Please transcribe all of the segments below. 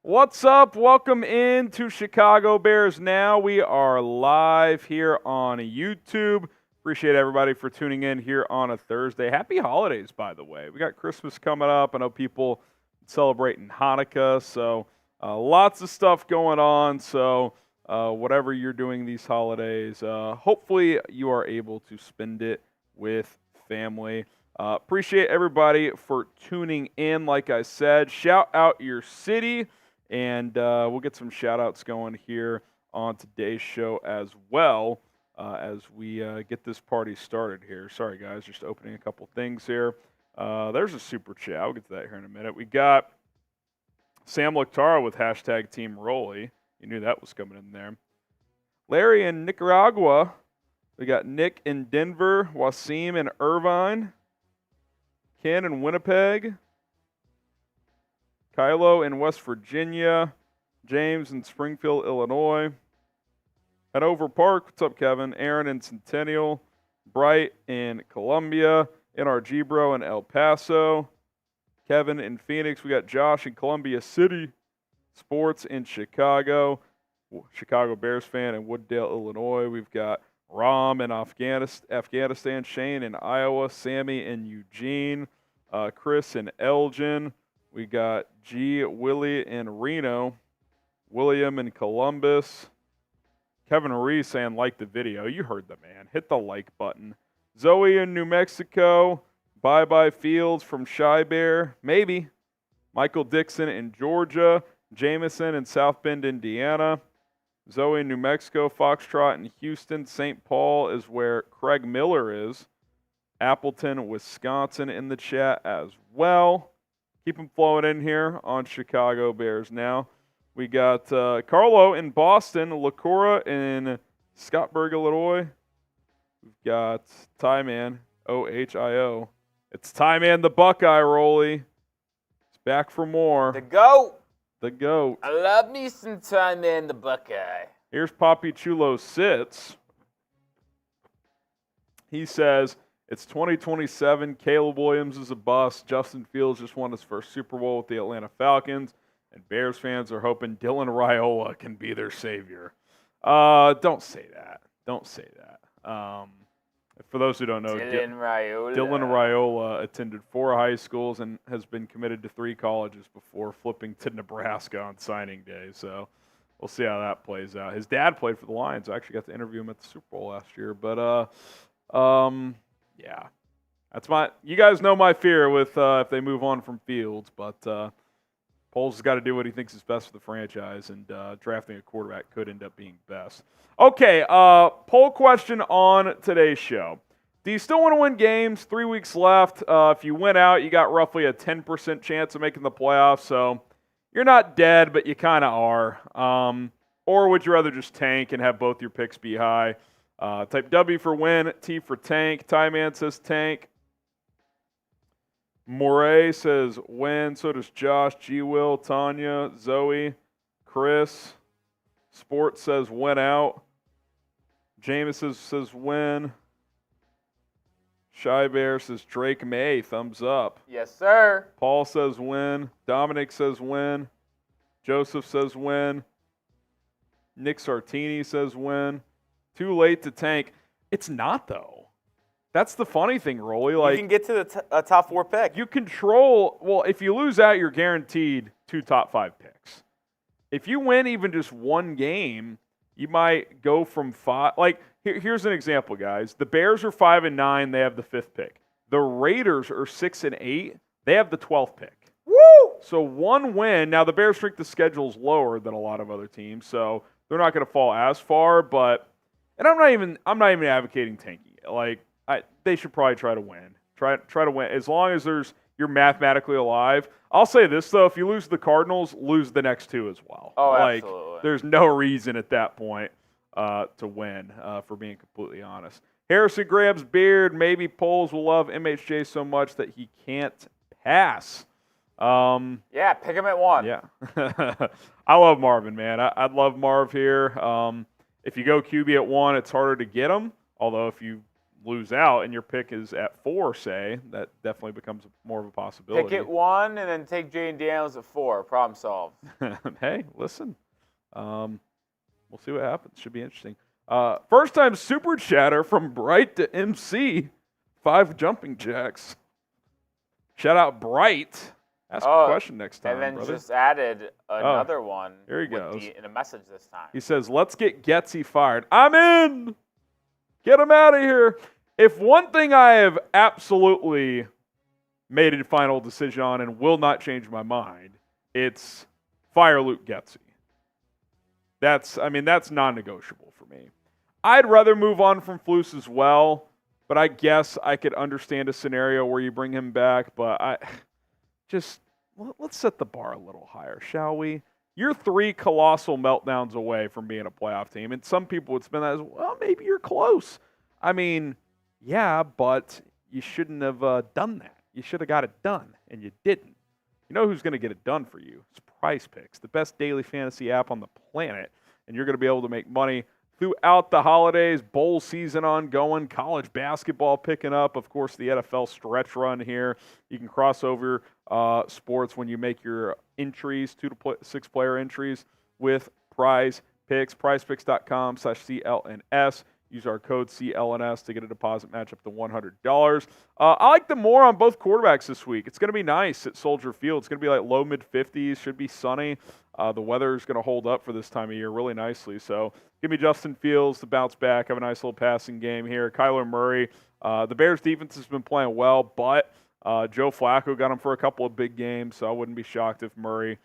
What's up? Welcome in to Chicago Bears Now. We are live here on YouTube. Appreciate everybody for tuning in here on a Thursday. Happy holidays, by the way. We got Christmas coming up. I know people celebrating Hanukkah, so lots of stuff going on. So whatever you're doing these holidays, hopefully you are able to spend it with family. Appreciate everybody for tuning in. Like I said, shout out your city. And we'll get some shout-outs going here on today's show as well as we get this party started here. Sorry, guys, just opening a couple things here. There's a super chat. I'll get to that here in a minute. We got Sam Lactara with hashtag Team Rolly. You knew that was coming in there. Larry in Nicaragua. We got Nick in Denver. Wasim in Irvine. Ken in Winnipeg. Kylo in West Virginia, James in Springfield, Illinois, Hanover Park, what's up, Kevin? Aaron in Centennial, Bright in Columbia, NRG Bro in El Paso, Kevin in Phoenix. We got Josh in Columbia City, Sports in Chicago, Chicago Bears fan in Wooddale, Illinois. We've got Ram in Afghanistan, Shane in Iowa, Sammy in Eugene, Chris in Elgin. We got G. Willie in Reno, William in Columbus, Kevin Reese saying like the video. You heard the man. Hit the like button. Zoe in New Mexico, Bye-Bye Fields from Shy Bear, maybe. Michael Dixon in Georgia, Jameson in South Bend, Indiana, Zoe in New Mexico, Foxtrot in Houston, St. Paul is where Craig Miller is, Appleton, Wisconsin in the chat as well. Keep them flowing in here on Chicago Bears Now. We got Carlo in Boston, LaCora in Scottsburg, Illinois. We've got Tyman, OHIO. It's Tyman the Buckeye, Rolly. It's back for more. The GOAT. The GOAT. I love me some Tyman the Buckeye. Here's Poppy Chulo Sits. He says, it's 2027. Caleb Williams is a bust. Justin Fields just won his first Super Bowl with the Atlanta Falcons. And Bears fans are hoping Dylan Raiola can be their savior. Don't say that. Don't say that. For those who don't know, Dylan Raiola attended 4 high schools and has been committed to 3 colleges before flipping to Nebraska on signing day. So we'll see how that plays out. His dad played for the Lions. I actually got to interview him at the Super Bowl last year. But yeah, that's you guys know my fear with if they move on from Fields, but Poles has got to do what he thinks is best for the franchise, and drafting a quarterback could end up being best. Okay, poll question on today's show. Do you still want to win games? 3 weeks left. If you win out, you got roughly a 10% chance of making the playoffs, so you're not dead, but you kind of are. Or would you rather just tank and have both your picks be high? Type W for win, T for tank. Tyman says tank. Moray says win. So does Josh, G-Will, Tanya, Zoe, Chris. Sport says win out. Jameson says win. Shy Bear says Drake May. Thumbs up. Yes, sir. Paul says win. Dominic says win. Joseph says win. Nick Sartini says win. Too late to tank. It's not, though. That's the funny thing, Rolly. Like, you can get to the top 4 pick. You control. Well, if you lose out, you're guaranteed 2 top 5 picks. If you win even just one game, you might go from 5. Like, here's an example, guys. The Bears are 5-9. They have the 5th pick. The Raiders are 6-8. They have the 12th pick. Woo! So one win. Now, the Bears' strength of schedule is lower than a lot of other teams, so they're not going to fall as far, but. And I'm not even advocating tanking it. Like, they should probably try to win. Try to win as long as you're mathematically alive. I'll say this though: if you lose the Cardinals, lose the next 2 as well. Oh, like, absolutely. There's no reason at that point to win. For being completely honest, Harrison Graham's beard. Maybe Poles will love MHJ so much that he can't pass. Yeah, pick him at 1. Yeah, I love Marvin, man. I'd love Marv here. If you go QB at 1, it's harder to get him. Although if you lose out and your pick is at 4, say, that definitely becomes more of a possibility. Pick it 1 and then take Jaden Daniels at 4. Problem solved. Hey, listen. We'll see what happens. Should be interesting. First time super chatter from Bright to MC. 5 jumping jacks. Shout out Bright. Ask a question next time, and then brother. just added another one. Here he goes. In a message this time. He says, let's get Getsy fired. I'm in. Get him out of here. If one thing I have absolutely made a final decision on and will not change my mind, it's fire Luke Getsy. That's non-negotiable for me. I'd rather move on from Flus as well, but I guess I could understand a scenario where you bring him back, but let's set the bar a little higher, shall we? You're 3 colossal meltdowns away from being a playoff team, and some people would spin that as, well, maybe you're close. I mean, yeah, but you shouldn't have done that. You should have got it done, and you didn't. You know who's going to get it done for you? It's Prize Picks, the best daily fantasy app on the planet, and you're going to be able to make money throughout the holidays, bowl season ongoing, college basketball picking up, of course, the NFL stretch run here. You can cross over sports when you make your entries, 2 to 6 player entries with Prize Picks. PrizePicks.com/CLNS. Use our code CLNS to get a deposit match up to $100. I like the more on both quarterbacks this week. It's going to be nice at Soldier Field. It's going to be like low mid-50s. Should be sunny. The weather is going to hold up for this time of year really nicely. So give me Justin Fields to bounce back. Have a nice little passing game here. Kyler Murray. The Bears defense has been playing well, but Joe Flacco got him for a couple of big games, so I wouldn't be shocked if Murray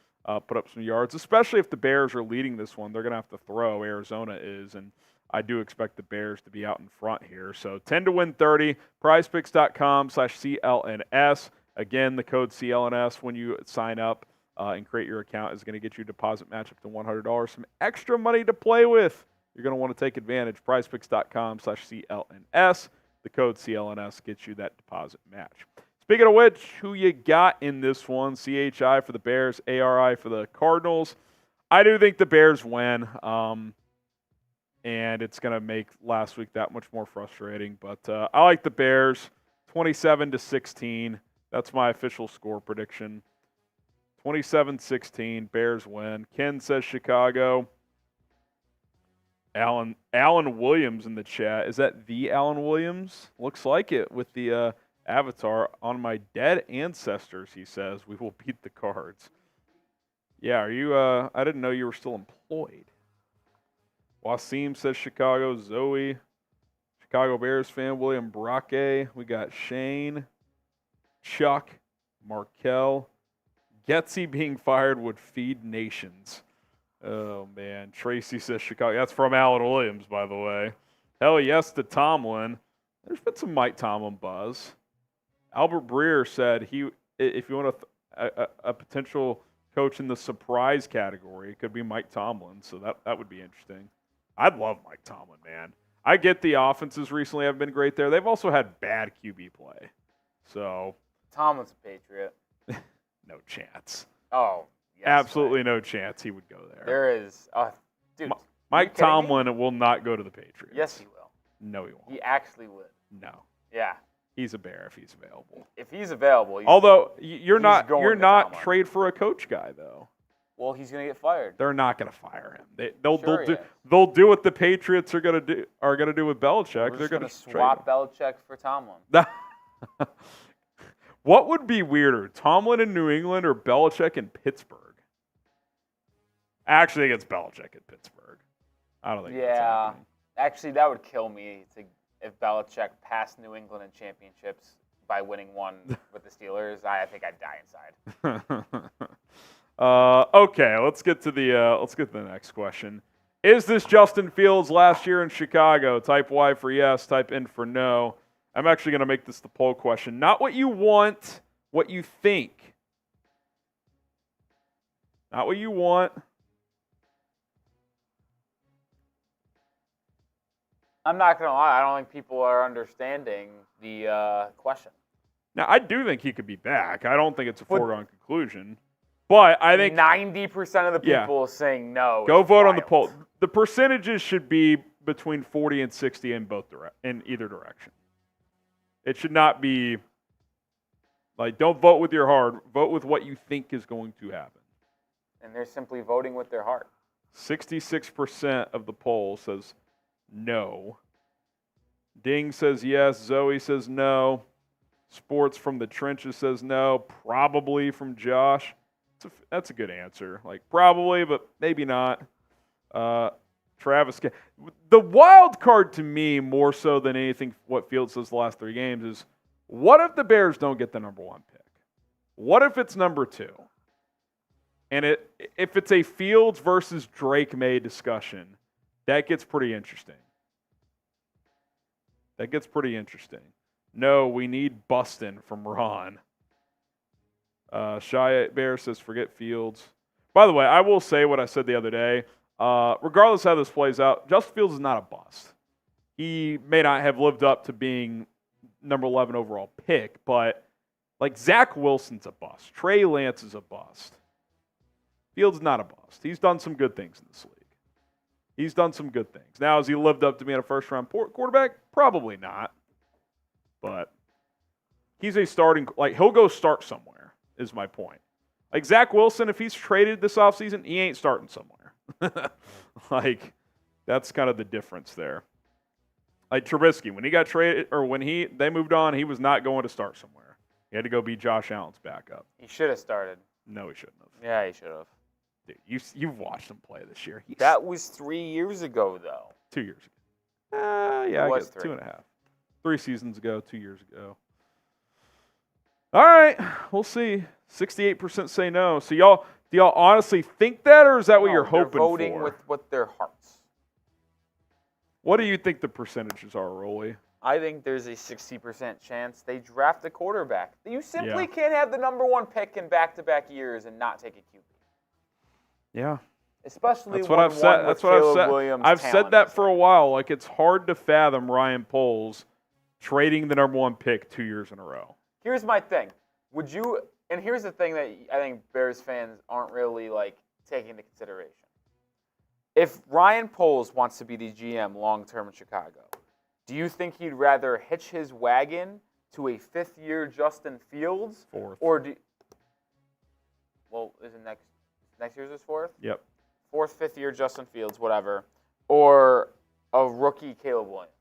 put up some yards, especially if the Bears are leading this one. They're going to have to throw. Arizona is, and I do expect the Bears to be out in front here. So 10 to win 30, prizepicks.com/CLNS. Again, the code CLNS when you sign up and create your account is going to get you a deposit match up to $100. Some extra money to play with. You're going to want to take advantage. prizepicks.com/CLNS. The code CLNS gets you that deposit match. Speaking of which, who you got in this one? CHI for the Bears, ARI for the Cardinals. I do think the Bears win. And it's going to make last week that much more frustrating. But I like the Bears, 27-16. That's my official score prediction. 27-16, Bears win. Ken says Chicago. Alan Williams in the chat. Is that the Alan Williams? Looks like it with the avatar. On my dead ancestors, he says, we will beat the Cards. Yeah, are you? I didn't know you were still employed. Wasim says Chicago. Zoe, Chicago Bears fan. William Brake. We got Shane, Chuck, Markel. Getsy being fired would feed nations. Oh, man. Tracy says Chicago. That's from Alan Williams, by the way. Hell yes to Tomlin. There's been some Mike Tomlin buzz. Albert Breer said if you want a potential coach in the surprise category, it could be Mike Tomlin. So that would be interesting. I'd love Mike Tomlin, man. I get the offenses recently have been great there. They've also had bad QB play. So Tomlin's a Patriot. No chance. Oh, yes. Absolutely no chance he would go there. There is. Dude, Mike Tomlin will not go to the Patriots. Yes, he will. No, he won't. He actually would. No. Yeah. He's a Bear if he's available. If he's available. Although you're not Tomlin. trade for a coach guy though. Well, he's going to get fired. They're not going to fire him. They'll do what the Patriots are going to do with Belichick. They're going to swap Belichick for Tomlin. What would be weirder, Tomlin in New England or Belichick in Pittsburgh? Actually, it's Belichick in Pittsburgh. I don't think. Yeah, actually, that would kill me if Belichick passed New England in championships by winning one with the Steelers. I think I'd die inside. Okay, let's get to the next question. Is this Justin Fields last year in Chicago? Type Y for yes, type N for no. I'm actually going to make this the poll question. Not what you want, what you think. Not what you want. I'm not going to lie. I don't think people are understanding the question. Now, I do think he could be back. I don't think it's a foregone conclusion. But I think 90% of the people saying no. Go vote on the poll. The percentages should be between 40 and 60 in either direction. It should not be like, don't vote with your heart. Vote with what you think is going to happen. And they're simply voting with their heart. 66% of the poll says no. Ding says yes. Zoe says no. Sports from the trenches says no. Probably from Josh. That's a good answer. Like, probably, but maybe not. Travis. The wild card to me, more so than anything, what Fields says the last 3 games, is what if the Bears don't get the number 1 pick? What if it's number 2? And if it's a Fields versus Drake May discussion, that gets pretty interesting. No, we need Bustin from Ron. Shy Bear says, forget Fields. By the way, I will say what I said the other day. Regardless of how this plays out, Justin Fields is not a bust. He may not have lived up to being number 11 overall pick, but like Zach Wilson's a bust. Trey Lance is a bust. Fields is not a bust. He's done some good things in this league. Now, has he lived up to being a first-round quarterback? Probably not. But he's a starting, like, he'll go start somewhere, is my point. Like, Zach Wilson, if he's traded this offseason, he ain't starting somewhere. Like, that's kind of the difference there. Like Trubisky, when he got traded, or when they moved on, he was not going to start somewhere. He had to go be Josh Allen's backup. He should have started. No, he shouldn't have. Yeah, he should have. Dude, you've watched him play this year. That was 3 years ago, though. 2 years ago. Yeah, I guess 3. 2.5. 3 seasons ago, 2 years ago. All right, we'll see. 68% say no. So do y'all honestly think that, or is that what you're hoping for? They're voting with their hearts. What do you think the percentages are, Rolly? I think there's a 60% chance they draft a quarterback. You simply can't have the number 1 pick in back-to-back years and not take a QB. Yeah. Especially that's what I've said. That's what I've said. Williams' I've said that for a there. while. Like, it's hard to fathom Ryan Poles trading the number 1 pick 2 years in a row. Here's my thing. And here's the thing that I think Bears fans aren't really, like, taking into consideration. If Ryan Poles wants to be the GM long-term in Chicago, do you think he'd rather hitch his wagon to a 5th-year Justin Fields? 4th. Or is it next year's his 4th? Yep. 4th, 5th-year Justin Fields, whatever. Or a rookie Caleb Williams?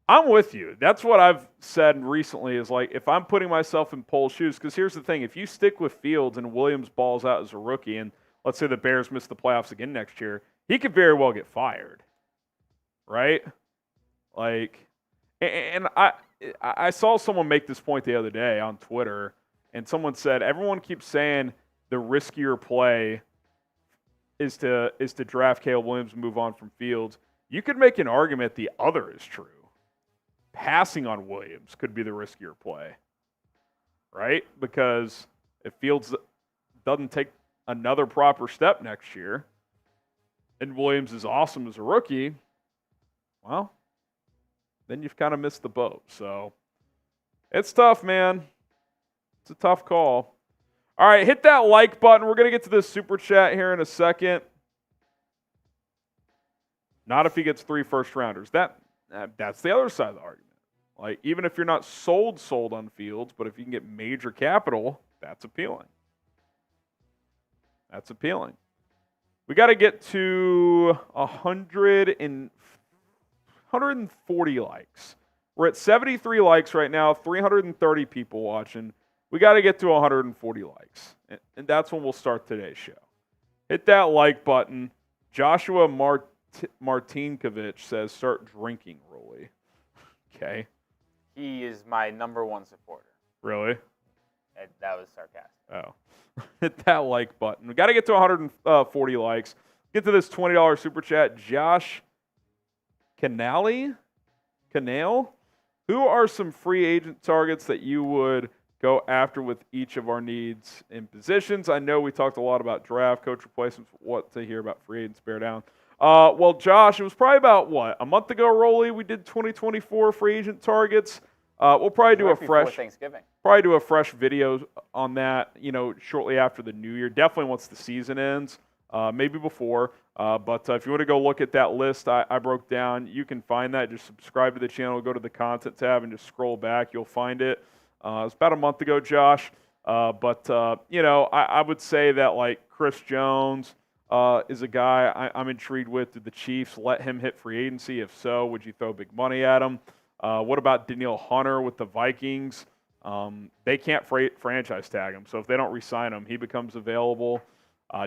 I'm with you. That's what I've said recently is, like, if I'm putting myself in Poles' shoes, because here's the thing. If you stick with Fields and Williams balls out as a rookie, and let's say the Bears miss the playoffs again next year, he could very well get fired. Right? Like, and I saw someone make this point the other day on Twitter, and someone said, everyone keeps saying the riskier play is to draft Caleb Williams and move on from Fields. You could make an argument the other is true. Passing on Williams could be the riskier play, right? Because if Fields doesn't take another proper step next year and Williams is awesome as a rookie, well, then you've kind of missed the boat. So it's tough, man. It's a tough call. All right, hit that like button. We're going to get to this super chat here in a second. Not if he gets 3 first-rounders. That's the other side of the argument. Like, even if you're not sold on Fields, but if you can get major capital, that's appealing. We got to get to 140 likes. We're at 73 likes right now, 330 people watching. We got to get to 140 likes, and that's when we'll start today's show. Hit that like button. Joshua Martinkovich says, start drinking, Rolly. Okay. He is my number 1 supporter. Really? That was sarcastic. Oh. Hit that like button. We got to get to 140 likes. Get to this $20 super chat. Josh Canale? Who are some free agent targets that you would go after with each of our needs and positions? I know we talked a lot about draft, coach replacements, what to hear about free agents, bear down. Well, Josh, it was probably about, a month ago, Rolly, we did 2024 free agent targets. We'll probably do a fresh video on that, shortly after the new year. Definitely once the season ends. maybe before. But if you want to go look at that list I broke down, you can find that. Just subscribe to the channel, go to the content tab, and just scroll back. You'll find it. It was about a month ago, Josh. I would say that like Chris Jones is a guy I'm intrigued with. Did the Chiefs let him hit free agency? If so, would you throw big money at him? What about Danielle Hunter with the Vikings? They can't franchise tag him, so if they don't re-sign him, he becomes available.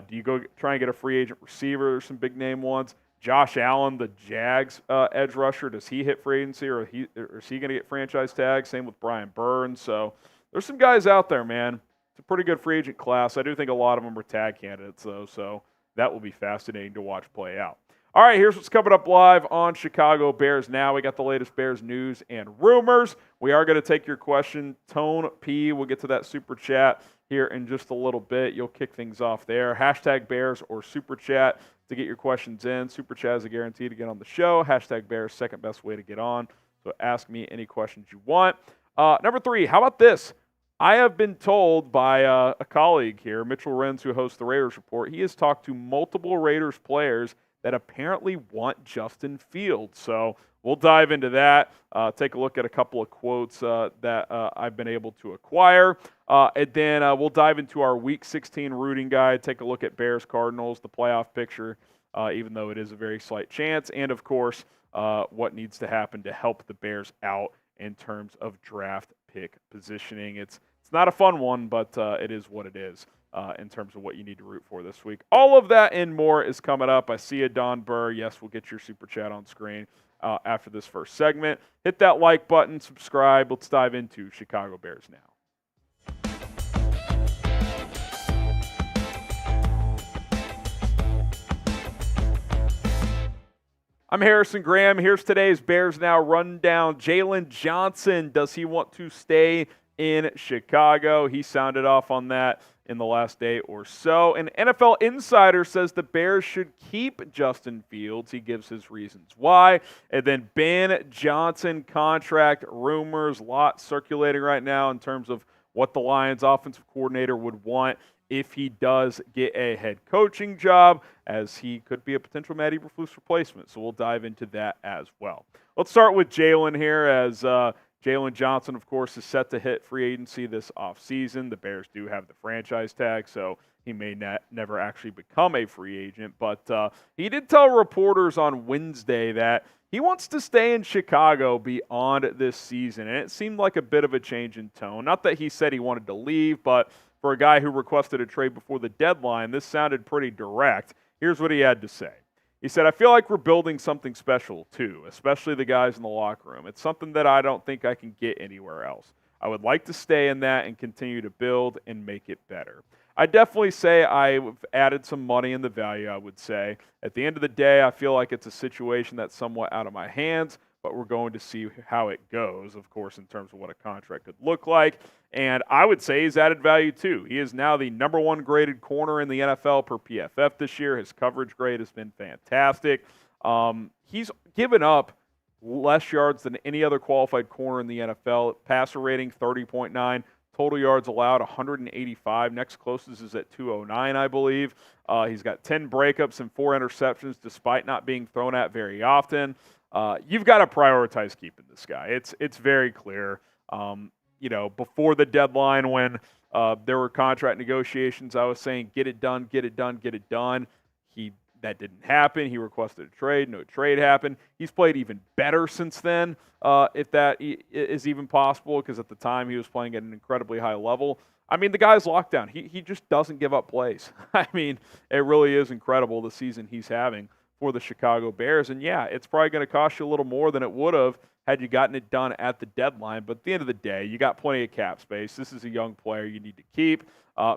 Do you go try and get a free agent receiver? Some big name ones. Josh Allen, the Jags edge rusher, does he hit free agency or is he going to get franchise tagged? Same with Brian Burns. So there's some guys out there, man. It's a pretty good free agent class. I do think a lot of them are tag candidates, though, so that will be fascinating to watch play out. All right, here's what's coming up live on Chicago Bears Now. We got the latest Bears news and rumors. We are going to take your question. Tone P, we'll get to that super chat here in just a little bit. You'll kick things off there. Hashtag Bears or super chat to get your questions in. Super chat is a guarantee to get on the show. Hashtag Bears, second best way to get on. So ask me any questions you want. Number 3, how about this? I have been told by a colleague here, Mitchell Renz, who hosts the Raiders Report, he has talked to multiple Raiders players that apparently want Justin Fields. So we'll dive into that, take a look at a couple of quotes that I've been able to acquire. And then we'll dive into our Week 16 rooting guide, take a look at Bears-Cardinals, the playoff picture, even though it is a very slight chance. And, of course, what needs to happen to help the Bears out in terms of draft pick positioning. It's not a fun one, but it is what it is in terms of what you need to root for this week. All of that and more is coming up. I see you, Don Burr. Yes, we'll get your super chat on screen after this first segment. Hit that like button, subscribe. Let's dive into Chicago Bears Now. I'm Harrison Graham. Here's today's Bears Now rundown. Jaylon Johnson, does he want to stay in Chicago? He sounded off on that in the last day or so. An NFL insider says the Bears should keep Justin Fields. He gives his reasons why. And then Ben Johnson contract rumors, a lot circulating right now in terms of what the Lions offensive coordinator would want if he does get a head coaching job, as he could be a potential Matt Eberflus replacement. So we'll dive into that as well. Let's start with Jaylon here, as Jaylon Johnson, of course, is set to hit free agency this offseason. The Bears do have the franchise tag, so he may never actually become a free agent. But he did tell reporters on Wednesday that he wants to stay in Chicago beyond this season, and it seemed like a bit of a change in tone. Not that he said he wanted to leave, but for a guy who requested a trade before the deadline, this sounded pretty direct. Here's what he had to say. He said, "I feel like we're building something special, too, especially the guys in the locker room. It's something that I don't think I can get anywhere else. I would like to stay in that and continue to build and make it better." I definitely say I've added some money in the value, I would say. At the end of the day, I feel like it's a situation that's somewhat out of my hands, but we're going to see how it goes, of course, in terms of what a contract could look like. And I would say he's added value, too. He is now the number 1 graded corner in the NFL per PFF this year. His coverage grade has been fantastic. He's given up less yards than any other qualified corner in the NFL. Passer rating, 30.9. Total yards allowed, 185. Next closest is at 209, I believe. He's got 10 breakups and 4 interceptions, despite not being thrown at very often. You've got to prioritize keeping this guy. It's very clear. Before the deadline, when there were contract negotiations, I was saying, get it done, get it done, get it done. That didn't happen. He requested a trade. No trade happened. He's played even better since then, if that is even possible, because at the time he was playing at an incredibly high level. I mean, the guy's locked down. He just doesn't give up plays. I mean, it really is incredible the season he's having for the Chicago Bears. And, yeah, it's probably going to cost you a little more than it would have had you gotten it done at the deadline. But at the end of the day, you got plenty of cap space. This is a young player you need to keep.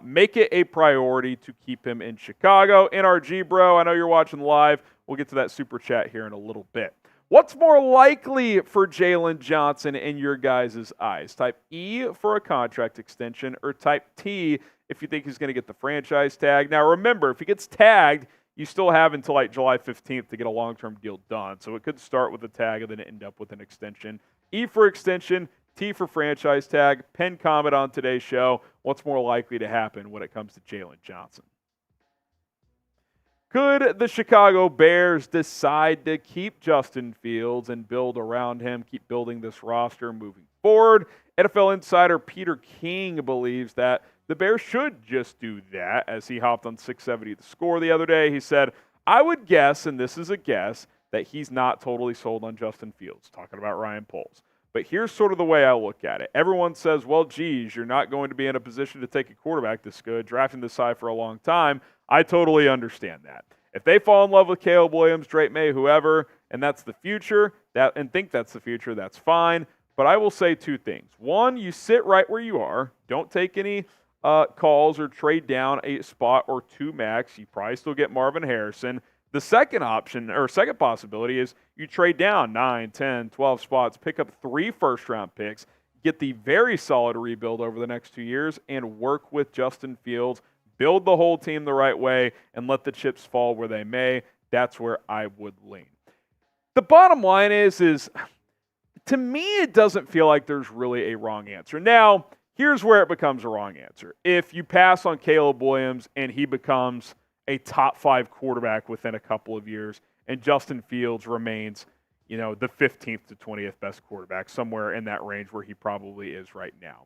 Make it a priority to keep him in Chicago. NRG, bro, I know you're watching live. We'll get to that super chat here in a little bit. What's more likely for Jaylon Johnson in your guys' eyes? Type E for a contract extension, or type T if you think he's going to get the franchise tag. Now, remember, if he gets tagged, you still have until like July 15th to get a long-term deal done. So it could start with a tag and then end up with an extension. E for extension, T for franchise tag. Pin comment on today's show. What's more likely to happen when it comes to Jaylon Johnson? Could the Chicago Bears decide to keep Justin Fields and build around him, keep building this roster moving forward? NFL insider Peter King believes that the Bears should just do that. As he hopped on 670 The Score the other day, he said, I would guess, and this is a guess, that he's not totally sold on Justin Fields, talking about Ryan Poles. But here's sort of the way I look at it. Everyone says, well, geez, you're not going to be in a position to take a quarterback this good, drafting this high for a long time. I totally understand that. If they fall in love with Caleb Williams, Drake May, whoever, and that's the future, and think that's the future, that's fine. But I will say two things. One, you sit right where you are. Don't take any calls or trade down a spot or two max. You probably still get Marvin Harrison. The second option, or second possibility, is you trade down 9, 10, 12 spots, pick up 3 first-round picks, get the very solid rebuild over the next 2 years, and work with Justin Fields, build the whole team the right way, and let the chips fall where they may. That's where I would lean. The bottom line is to me, it doesn't feel like there's really a wrong answer. Now, here's where it becomes a wrong answer. If you pass on Caleb Williams and he becomes a top 5 quarterback within a couple of years, and Justin Fields remains, the 15th to 20th best quarterback, somewhere in that range where he probably is right now.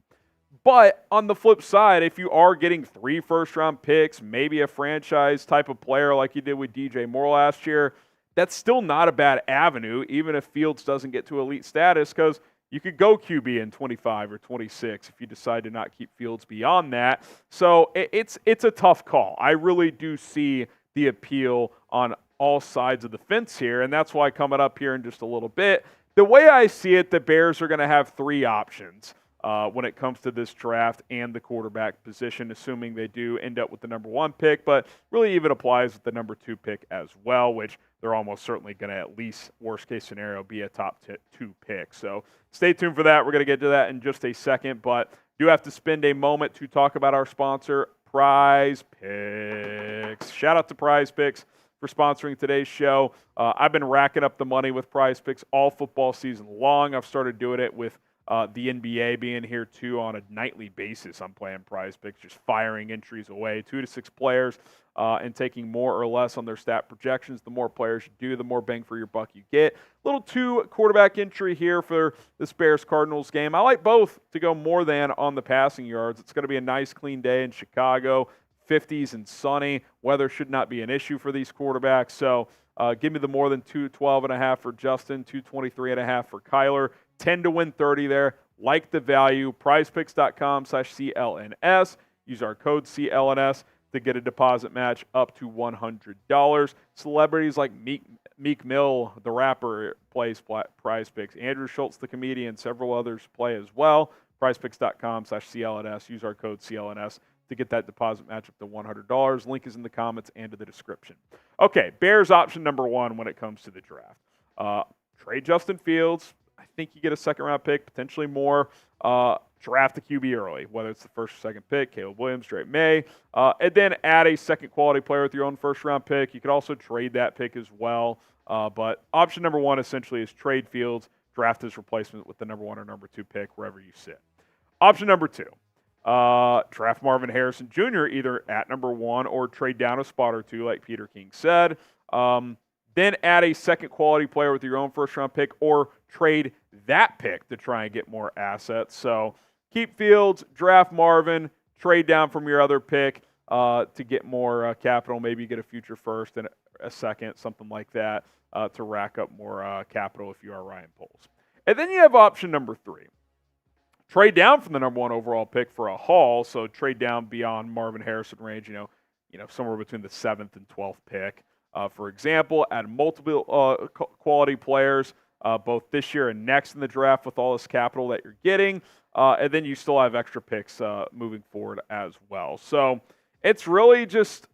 But on the flip side, if you are getting 3 first-round picks, maybe a franchise type of player like you did with DJ Moore last year, that's still not a bad avenue, even if Fields doesn't get to elite status, because you could go QB in 25 or 26 if you decide to not keep Fields beyond that. So it's a tough call. I really do see the appeal on all sides of the fence here, and that's why coming up here in just a little bit, the way I see it, the Bears are going to have 3 options when it comes to this draft and the quarterback position, assuming they do end up with the number 1 pick, but really even applies with the number 2 pick as well, which they're almost certainly going to, at least worst case scenario, be a top 2 pick. So stay tuned for that. We're going to get to that in just a second, but do have to spend a moment to talk about our sponsor, Prize Picks. Shout out to Prize Picks for sponsoring today's show. I've been racking up the money with Prize Picks all football season long. I've started doing it with the NBA being here too on a nightly basis. I'm playing Prize Picks, just firing entries away, 2 to 6 players, and taking more or less on their stat projections. The more players you do, the more bang for your buck you get. Little 2 quarterback entry here for this Bears-Cardinals game. I like both to go more than on the passing yards. It's going to be a nice, clean day in Chicago, 50s and sunny. Weather should not be an issue for these quarterbacks. So give me the more than 212.5 for Justin, 223.5 for Kyler. 10 to win 30 there. Like the value. PrizePicks.com/CLNS. Use our code CLNS to get a deposit match up to $100. Celebrities like Meek Mill, the rapper, plays Prize Picks. Andrew Schultz, the comedian, several others play as well. PrizePicks.com/CLNS. Use our code CLNS to get that deposit match up to $100. Link is in the comments and to the description. Okay, Bears option number 1 when it comes to the draft. Trade Justin Fields. I think you get a second-round pick, potentially more. Draft the QB early, whether it's the first or second pick, Caleb Williams, Drake May, and then add a second-quality player with your own first-round pick. You could also trade that pick as well. But option number 1 essentially is trade Fields, draft his replacement with the number 1 or number 2 pick wherever you sit. Option number 2, draft Marvin Harrison Jr. either at number 1 or trade down a spot or 2, like Peter King said. Then add a second-quality player with your own first-round pick or trade that pick to try and get more assets. So keep Fields, draft Marvin, trade down from your other pick to get more capital. Maybe you get a future first and a second, something like that, to rack up more capital if you are Ryan Poles. And then you have option number 3. Trade down from the number 1 overall pick for a haul, so trade down beyond Marvin Harrison range, somewhere between the 7th and 12th pick. For example, add multiple quality players both this year and next in the draft with all this capital that you're getting. And then you still have extra picks moving forward as well. So it's really just,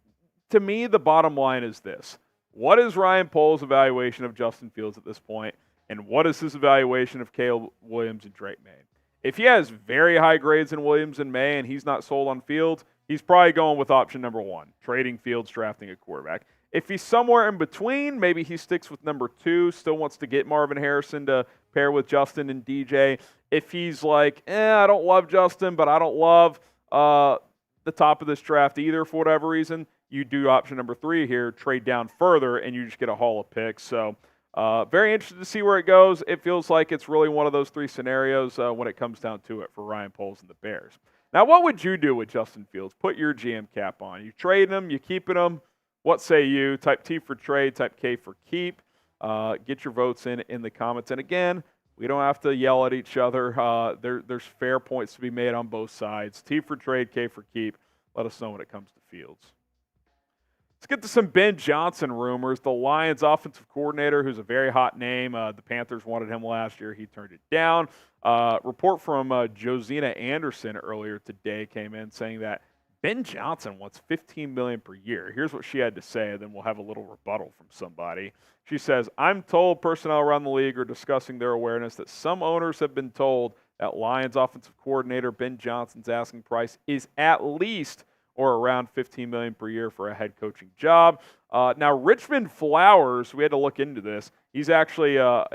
to me, the bottom line is this. What is Ryan Poles' evaluation of Justin Fields at this point? And what is his evaluation of Caleb Williams and Drake May? If he has very high grades in Williams and May and he's not sold on Fields, he's probably going with option number 1, trading Fields, drafting a quarterback. If he's somewhere in between, maybe he sticks with number 2, still wants to get Marvin Harrison to pair with Justin and DJ. If he's like, I don't love Justin, but I don't love the top of this draft either for whatever reason, you do option number 3 here, trade down further, and you just get a haul of picks. So very interested to see where it goes. It feels like it's really one of those 3 scenarios when it comes down to it for Ryan Poles and the Bears. Now, what would you do with Justin Fields? Put your GM cap on. You trading him, you keeping him. What say you? Type T for trade, type K for keep. Get your votes in the comments. And again, we don't have to yell at each other. There's fair points to be made on both sides. T for trade, K for keep. Let us know when it comes to Fields. Let's get to some Ben Johnson rumors. The Lions offensive coordinator, who's a very hot name. The Panthers wanted him last year. He turned it down. Report from Josina Anderson earlier today came in saying that Ben Johnson wants $15 million per year. Here's what she had to say, and then we'll have a little rebuttal from somebody. She says, I'm told personnel around the league are discussing their awareness that some owners have been told that Lions offensive coordinator Ben Johnson's asking price is at least or around $15 million per year for a head coaching job. Now, Richmond Flowers, we had to look into this. He's actually a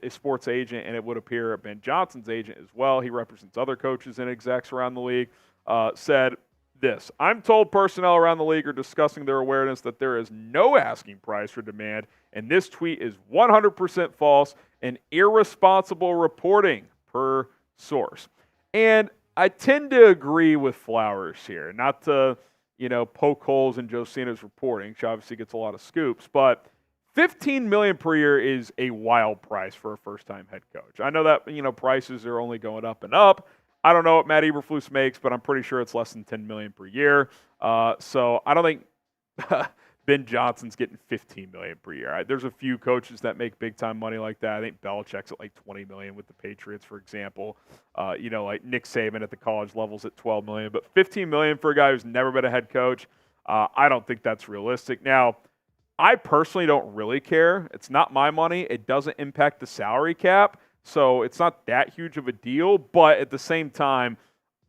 sports agent, and it would appear Ben Johnson's agent as well. He represents other coaches and execs around the league. Said this, I'm told personnel around the league are discussing their awareness that there is no asking price for demand, and this tweet is 100% false and irresponsible reporting per source. And I tend to agree with Flowers here, not to, poke holes in Josina's reporting. She obviously gets a lot of scoops, but $15 million per year is a wild price for a first-time head coach. I know that, prices are only going up and up. I don't know what Matt Eberflus makes, but I'm pretty sure it's less than $10 million per year. So I don't think Ben Johnson's getting $15 million per year. There's a few coaches that make big-time money like that. I think Belichick's at like $20 million with the Patriots, for example. Like Nick Saban at the college level's at $12 million. But $15 million for a guy who's never been a head coach, I don't think that's realistic. Now, I personally don't really care. It's not my money. It doesn't impact the salary cap. So it's not that huge of a deal, but at the same time,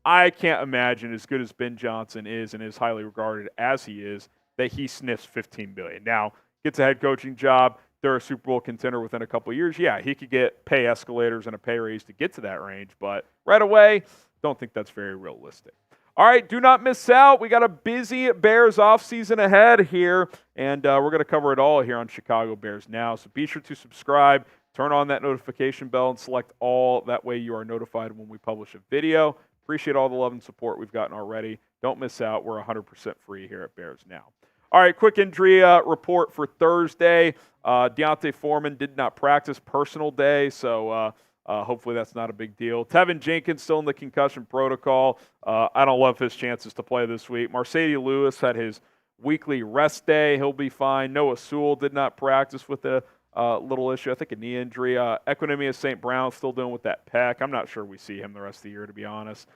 I can't imagine, as good as Ben Johnson is and is highly regarded as he is, that he sniffs $15 billion. Now, gets a head coaching job, they're a Super Bowl contender within a couple of years. Yeah, he could get pay escalators and a pay raise to get to that range, but right away, don't think that's very realistic. All right, do not miss out. We got a busy Bears offseason ahead here, and we're going to cover it all here on Chicago Bears Now. So be sure to subscribe. Turn on that notification bell and select all. That way you are notified when we publish a video. Appreciate all the love and support we've gotten already. Don't miss out. We're 100% free here at Bears Now. All right, quick injury report for Thursday. D'Onta Foreman did not practice, personal day, so hopefully that's not a big deal. Teven Jenkins still in the concussion protocol. I don't love his chances to play this week. Marcedes Lewis had his weekly rest day. He'll be fine. Noah Sewell did not practice with a little issue, I think a knee injury. Equinemius St. Brown still dealing with that pec. I'm not sure we see him the rest of the year, to be honest.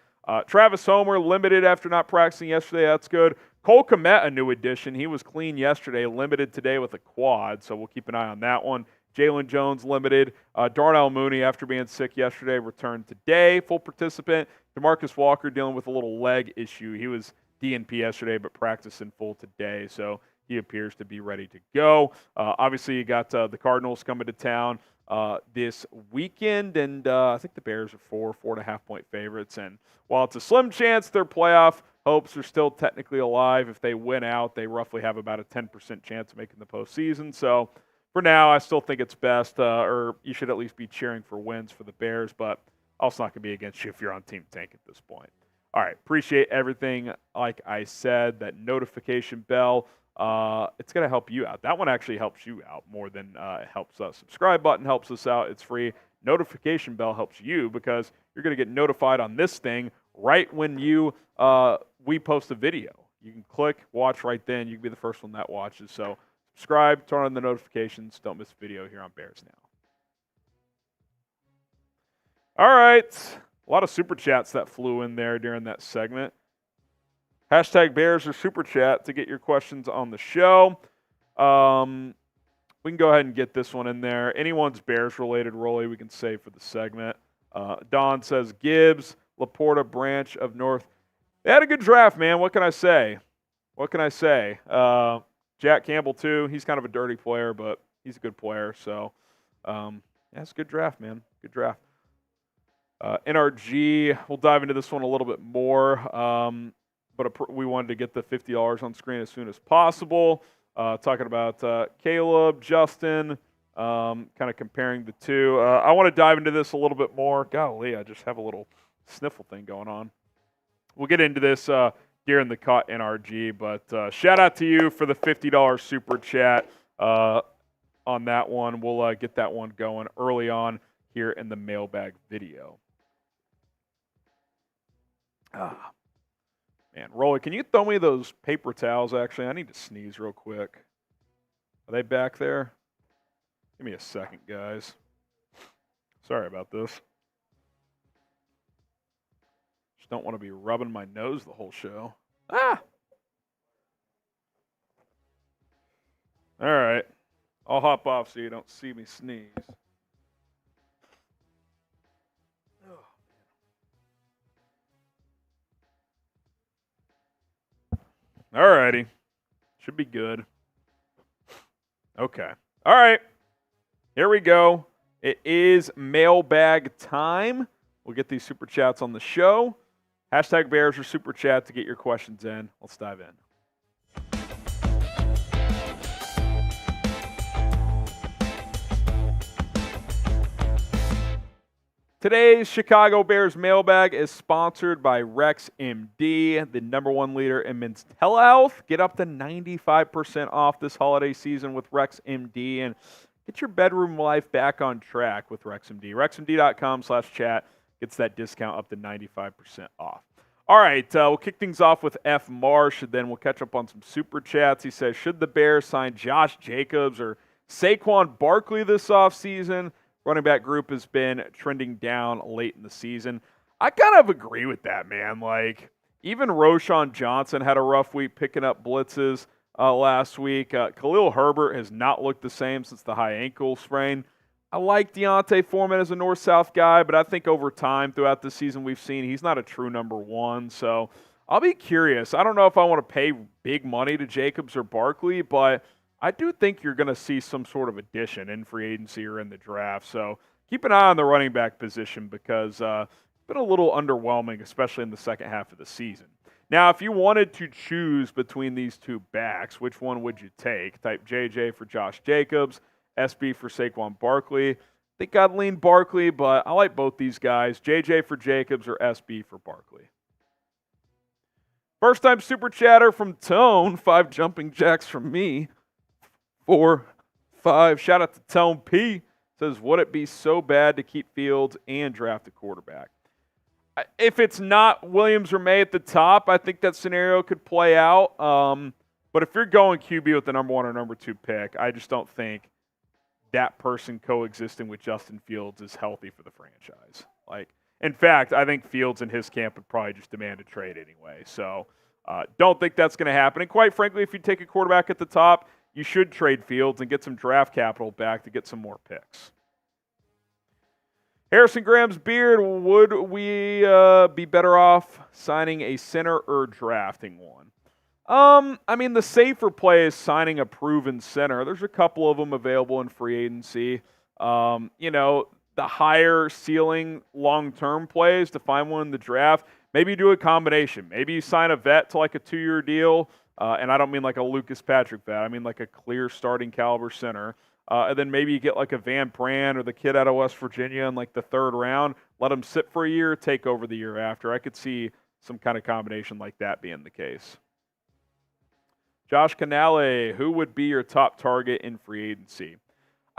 Travis Homer limited after not practicing yesterday. That's good. Cole Kmet, a new addition. He was clean yesterday, limited today with a quad, so we'll keep an eye on that one. Jaylon Jones limited. Darnell Mooney, after being sick yesterday, returned today, full participant. DeMarcus Walker dealing with a little leg issue. He was DNP yesterday, but practiced in full today, so he appears to be ready to go. Obviously, you got the Cardinals coming to town this weekend, and I think the Bears are 4.5 point favorites. And while it's a slim chance their playoff hopes are still technically alive, if they win out, they roughly have about a 10% chance of making the postseason. So for now, I still think it's best, or you should at least be cheering for wins for the Bears, but also not going to be against you if you're on Team Tank at this point. All right, appreciate everything. Like I said, that notification bell, it's going to help you out. That one actually helps you out more than it helps us. Subscribe button helps us out. It's free. Notification bell helps you because you're going to get notified on this thing right when we post a video. You can click, watch right then. You can be the first one that watches. So subscribe, turn on the notifications. Don't miss a video here on Bears Now. All right. A lot of super chats that flew in there during that segment. Hashtag Bears or Super Chat to get your questions on the show. We can go ahead and get this one in there. Anyone's Bears-related, Rolly, we can save for the segment. Don says, Gibbs, Laporta, Branch of North. They had a good draft, man. What can I say? Jack Campbell, too. He's kind of a dirty player, but he's a good player. So, it's a good draft, man. Good draft. NRG, we'll dive into this one a little bit more. but we wanted to get the $50 on screen as soon as possible. Talking about Caleb, Justin, kind of comparing the two. I want to dive into this a little bit more. Golly, I just have a little sniffle thing going on. We'll get into this during the cut NRG, but shout out to you for the $50 super chat on that one. We'll get that one going early on here in the mailbag video. Man, Rolly, can you throw me those paper towels, actually? I need to sneeze real quick. Are they back there? Give me a second, guys. Sorry about this. Just don't want to be rubbing my nose the whole show. Ah! All right. I'll hop off so you don't see me sneeze. All righty. Should be good. Okay. All right. Here we go. It is mailbag time. We'll get these super chats on the show. Hashtag Bears or super chat to get your questions in. Let's dive in. Today's Chicago Bears mailbag is sponsored by Rex MD, the #1 leader in men's telehealth. Get up to 95% off this holiday season with Rex MD and get your bedroom life back on track with Rex MD. RexMD.com/chat gets that discount up to 95% off. All right, we'll kick things off with F. Marsh, and then we'll catch up on some super chats. He says, should the Bears sign Josh Jacobs or Saquon Barkley this offseason? Running back group has been trending down late in the season. I kind of agree with that, man. Like, even Roschon Johnson had a rough week picking up blitzes last week. Khalil Herbert has not looked the same since the high ankle sprain. I like D'Onta Foreman as a north-south guy, but I think over time throughout the season we've seen he's not a true #1. So I'll be curious. I don't know if I want to pay big money to Jacobs or Barkley, but I do think you're going to see some sort of addition in free agency or in the draft. So keep an eye on the running back position because it's been a little underwhelming, especially in the second half of the season. Now, if you wanted to choose between these two backs, which one would you take? Type JJ for Josh Jacobs, SB for Saquon Barkley. I think I'd lean Barkley, but I like both these guys. JJ for Jacobs or SB for Barkley. First time super chatter from Tone, 5 jumping jacks from me. 4, 5. Shout out to Tone P. Says, would it be so bad to keep Fields and draft a quarterback? If it's not Williams or May at the top, I think that scenario could play out. But if you're going QB with the #1 or #2 pick, I just don't think that person coexisting with Justin Fields is healthy for the franchise. Like, in fact, I think Fields and his camp would probably just demand a trade anyway. So don't think that's going to happen. And quite frankly, if you take a quarterback at the top, you should trade Fields and get some draft capital back to get some more picks. Harrison Graham's beard, would we be better off signing a center or drafting one? I mean, the safer play is signing a proven center. There's a couple of them available in free agency. The higher ceiling long-term plays to find one in the draft, maybe you do a combination. Maybe you sign a vet to like a 2-year deal. And I don't mean like a Lucas Patrick vet. I mean like a clear starting caliber center. And then maybe you get like a Van Pran or the kid out of West Virginia in like the 3rd round. Let him sit for a year, take over the year after. I could see some kind of combination like that being the case. Josh Canale, who would be your top target in free agency?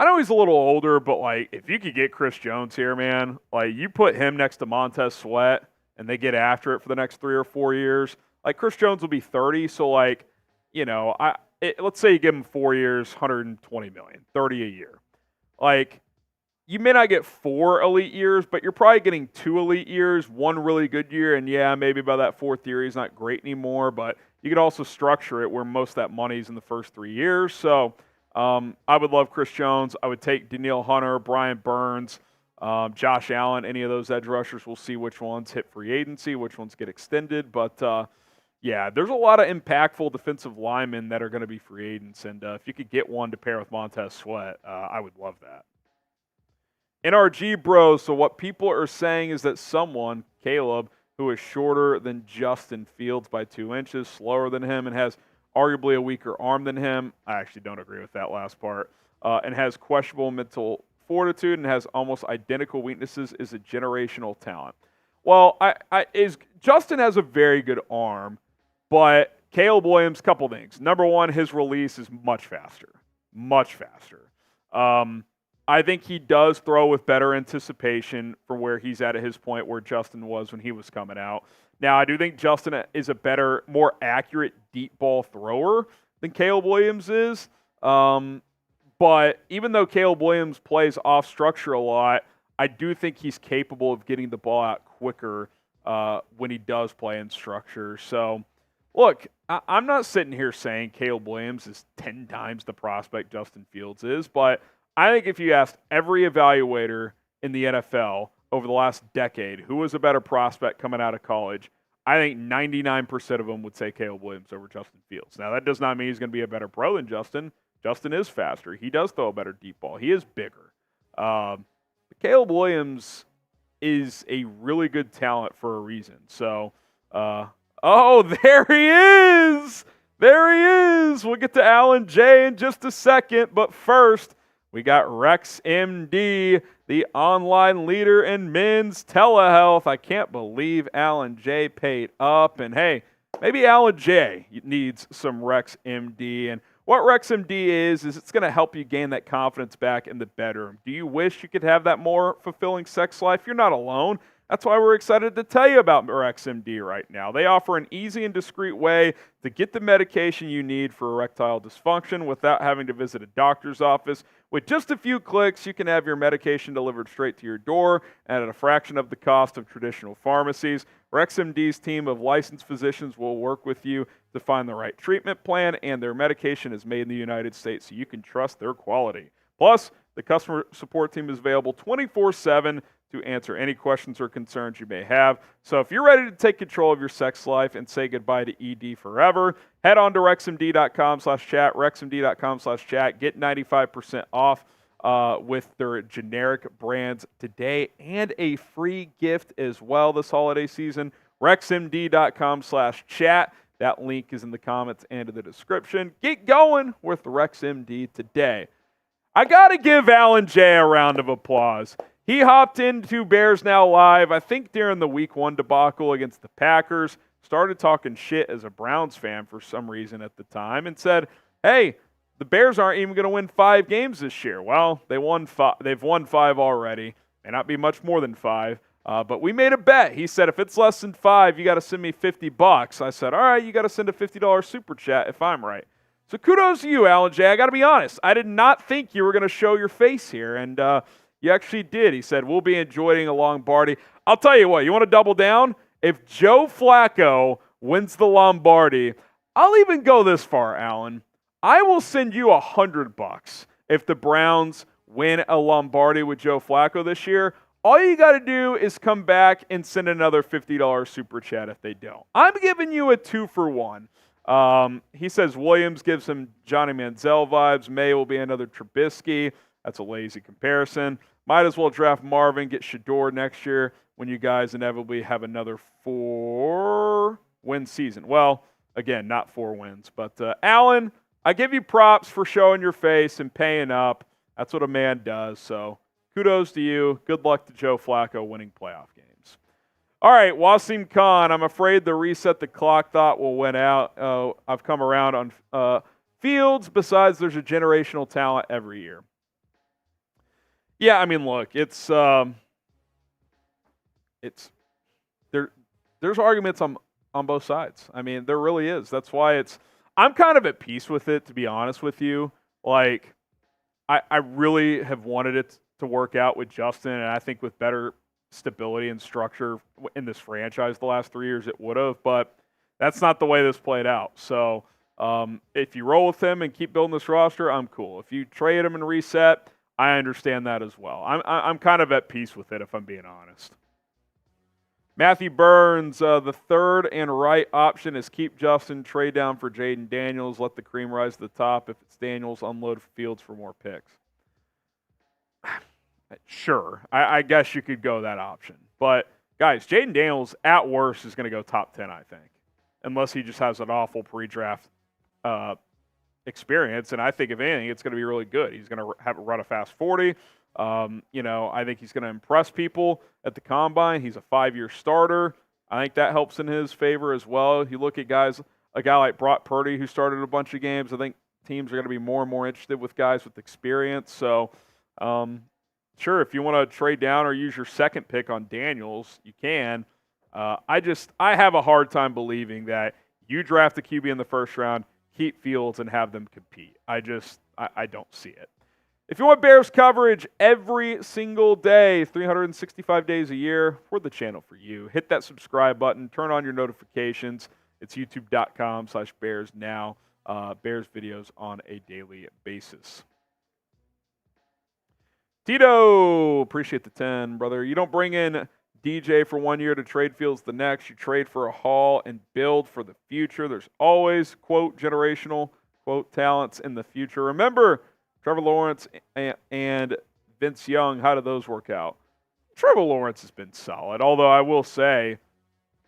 I know he's a little older, but like if you could get Chris Jones here, man, like you put him next to Montez Sweat and they get after it for the next 3 or 4 years. Like, Chris Jones will be 30, so, like, let's say you give him 4 years, $120 million, $30 a year. Like, you may not get 4 elite years, but you're probably getting 2 elite years, 1 really good year, and, yeah, maybe by that 4th year he's not great anymore, but you could also structure it where most of that money's in the first 3 years. So I would love Chris Jones. I would take Danielle Hunter, Brian Burns, Josh Allen, any of those edge rushers. We'll see which ones hit free agency, which ones get extended, but yeah, there's a lot of impactful defensive linemen that are going to be free agents, and if you could get one to pair with Montez Sweat, I would love that. NRG bro, so what people are saying is that someone, Caleb, who is shorter than Justin Fields by 2 inches, slower than him, and has arguably a weaker arm than him. I actually don't agree with that last part. And has questionable mental fortitude and has almost identical weaknesses, is a generational talent. Well, Justin has a very good arm, but Caleb Williams, couple things. Number one, his release is much faster. Much faster. I think he does throw with better anticipation for where he's at his point where Justin was when he was coming out. Now, I do think Justin is a better, more accurate deep ball thrower than Caleb Williams is. But even though Caleb Williams plays off structure a lot, I do think he's capable of getting the ball out quicker when he does play in structure. So, look, I'm not sitting here saying Caleb Williams is 10 times the prospect Justin Fields is, but I think if you asked every evaluator in the NFL over the last decade who was a better prospect coming out of college, I think 99% of them would say Caleb Williams over Justin Fields. Now, that does not mean he's going to be a better pro than Justin. Justin is faster. He does throw a better deep ball. He is bigger. Caleb Williams is a really good talent for a reason. So, there he is! There he is! We'll get to Alan J in just a second, but first, we got RexMD, the online leader in men's telehealth. I can't believe Alan J paid up. And hey, maybe Alan J needs some RexMD. And what RexMD is it's going to help you gain that confidence back in the bedroom. Do you wish you could have that more fulfilling sex life? You're not alone. That's why we're excited to tell you about RexMD right now. They offer an easy and discreet way to get the medication you need for erectile dysfunction without having to visit a doctor's office. With just a few clicks, you can have your medication delivered straight to your door and at a fraction of the cost of traditional pharmacies. RexMD's team of licensed physicians will work with you to find the right treatment plan, and their medication is made in the United States, so you can trust their quality. Plus, the customer support team is available 24/7 to answer any questions or concerns you may have. So if you're ready to take control of your sex life and say goodbye to ED forever, head on to RexMD.com/chat, RexMD.com/chat. Get 95% off with their generic brands today and a free gift as well this holiday season. RexMD.com/chat. That link is in the comments and in the description. Get going with RexMD today. I got to give Alan J a round of applause. He hopped into Bears Now Live, I think during the Week 1 debacle against the Packers, started talking shit as a Browns fan for some reason at the time, and said, hey, the Bears aren't even going to win 5 games this year. Well, they've won 5 already. May not be much more than 5. But we made a bet. He said, if it's less than 5, you got to send me $50. I said, all right, you got to send a $50 super chat if I'm right. So kudos to you, Alan J. I got to be honest. I did not think you were going to show your face here, and you actually did. He said, we'll be enjoying a Lombardi. I'll tell you what, you want to double down? If Joe Flacco wins the Lombardi, I'll even go this far, Alan. I will send you $100 if the Browns win a Lombardi with Joe Flacco this year. All you got to do is come back and send another $50 super chat if they don't. I'm giving you a 2-for-1. He says Williams gives him Johnny Manziel vibes. May will be another Trubisky. That's a lazy comparison. Might as well draft Marvin, get Shador next year when you guys inevitably have another 4-win season. Well, again, not 4 wins. But, Alan, I give you props for showing your face and paying up. That's what a man does. So kudos to you. Good luck to Joe Flacco winning playoff games. All right, Wasim Khan, I'm afraid the reset the clock thought will win out. I've come around on Fields. Besides, there's a generational talent every year. Yeah, I mean, look, there's arguments on both sides. I mean, there really is. That's why I'm kind of at peace with it, to be honest with you. Like, I really have wanted it to work out with Justin, and I think with better stability and structure in this franchise the last 3 years, it would have. But that's not the way this played out. So if you roll with him and keep building this roster, I'm cool. If you trade him and reset, I understand that as well. I'm kind of at peace with it, if I'm being honest. Matthew Burns, the third and right option is keep Justin, trade down for Jaden Daniels, let the cream rise to the top. If it's Daniels, unload Fields for more picks. Sure, I guess you could go that option. But guys, Jaden Daniels at worst is going to go top 10, I think, unless he just has an awful pre-draft experience. And I think, if anything, it's going to be really good. He's going to run a fast 40. I think he's going to impress people at the combine. He's a 5-year starter. I think that helps in his favor as well. You look at a guy like Brock Purdy who started a bunch of games. I think teams are going to be more and more interested with guys with experience. So, sure, if you want to trade down or use your second pick on Daniels, you can. I have a hard time believing that you draft a QB in the first round, keep Fields, and have them compete. I don't see it. If you want Bears coverage every single day, 365 days a year, we're the channel for you. Hit that subscribe button. Turn on your notifications. It's youtube.com/BearsNow. Bears videos on a daily basis. Tito, appreciate the 10, brother. You don't bring in DJ for 1 year to trade Fields the next. You trade for a haul and build for the future. There's always, quote, generational, quote, talents in the future. Remember, Trevor Lawrence and Vince Young, how did those work out? Trevor Lawrence has been solid, although I will say,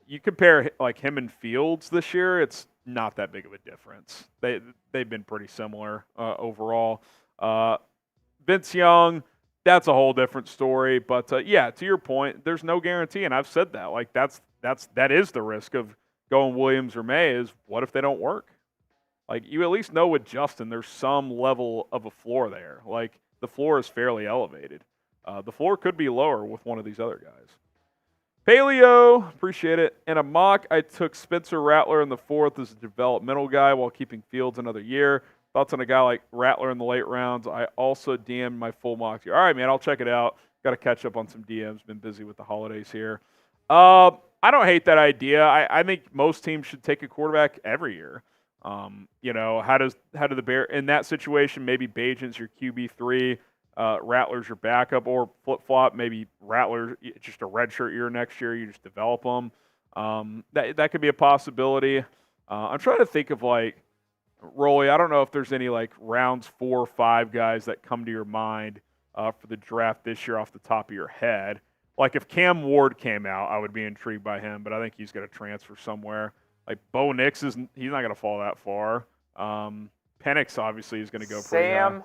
you compare like him and Fields this year, it's not that big of a difference. They've been pretty similar overall. Vince Young, that's a whole different story. But yeah, to your point, there's no guarantee, and I've said that. Like that is the risk of going Williams or May. Is what if they don't work? Like, you at least know with Justin, there's some level of a floor there. Like, the floor is fairly elevated. The floor could be lower with one of these other guys. Paleo, appreciate it. In a mock, I took Spencer Rattler in the 4th as a developmental guy while keeping Fields another year. Thoughts on a guy like Rattler in the late rounds? I also DM'd my full mock. All right, man, I'll check it out. Got to catch up on some DMs. Been busy with the holidays here. I don't hate that idea. I think most teams should take a quarterback every year. How do the Bears in that situation? Maybe Bajan's your QB3, Rattler's your backup, or flip flop. Maybe Rattler just a redshirt year next year. You just develop them. That could be a possibility. I'm trying to think of like Rolly. I don't know if there's any like rounds 4 or 5 guys that come to your mind for the draft this year off the top of your head. Like if Cam Ward came out, I would be intrigued by him, but I think he's going to transfer somewhere. Like Bo Nix he's not going to fall that far. Penix obviously is going to go pretty high.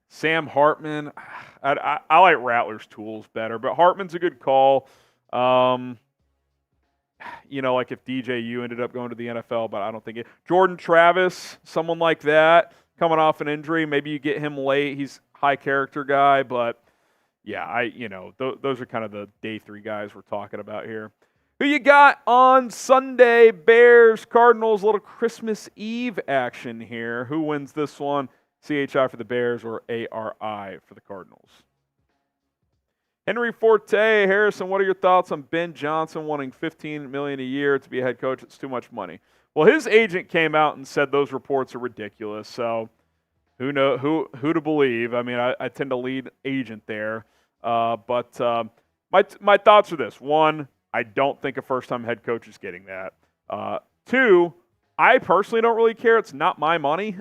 Sam Hartman. I like Rattler's tools better, but Hartman's a good call. Like if DJU ended up going to the NFL, but I don't think it. Jordan Travis, someone like that, coming off an injury. Maybe you get him late. He's a high character guy, but yeah, those are kind of the day 3 guys we're talking about here. Who you got on Sunday? Bears, Cardinals, a little Christmas Eve action here. Who wins this one? CHI for the Bears or ARI for the Cardinals? Henry Forte, Harrison, what are your thoughts on Ben Johnson wanting $15 million a year to be a head coach? It's too much money. Well, his agent came out and said those reports are ridiculous. So who to believe? I mean, I tend to lead agent there. But my thoughts are this. 1, I don't think a first-time head coach is getting that. 2, I personally don't really care. It's not my money.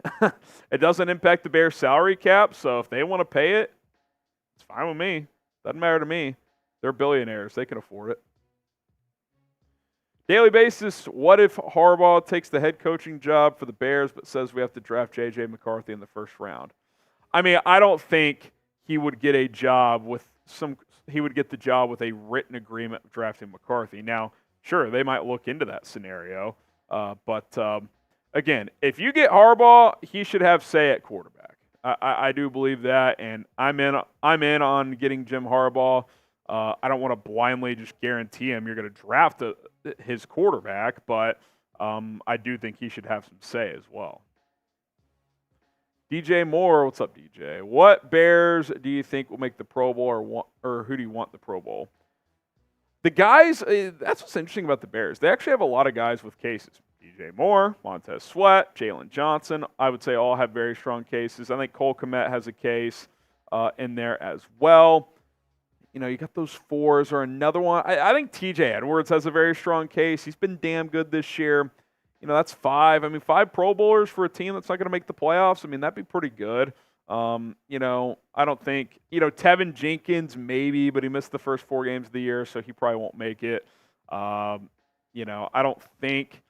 It doesn't impact the Bears' salary cap, so if they want to pay it, it's fine with me. Doesn't matter to me. They're billionaires. They can afford it. Daily basis, what if Harbaugh takes the head coaching job for the Bears but says we have to draft J.J. McCarthy in the first round? I mean, I don't think he would get a job with he would get the job with a written agreement of drafting McCarthy. Now, sure, they might look into that scenario. But again, if you get Harbaugh, he should have say at quarterback. I do believe that, and I'm in on getting Jim Harbaugh. I don't want to blindly just guarantee him you're going to draft his quarterback, but I do think he should have some say as well. DJ Moore, what's up, DJ? What Bears do you think will make the Pro Bowl, or who do you want the Pro Bowl? The guys, that's what's interesting about the Bears. They actually have a lot of guys with cases. DJ Moore, Montez Sweat, Jaylon Johnson, I would say all have very strong cases. I think Cole Kmet has a case in there as well. You got those 4s or another one. I think TJ Edwards has a very strong case. He's been damn good this year. That's 5. I mean, 5 Pro Bowlers for a team that's not going to make the playoffs. I mean, that'd be pretty good. I don't think, Teven Jenkins maybe, but he missed the first 4 games of the year, so he probably won't make it. I don't think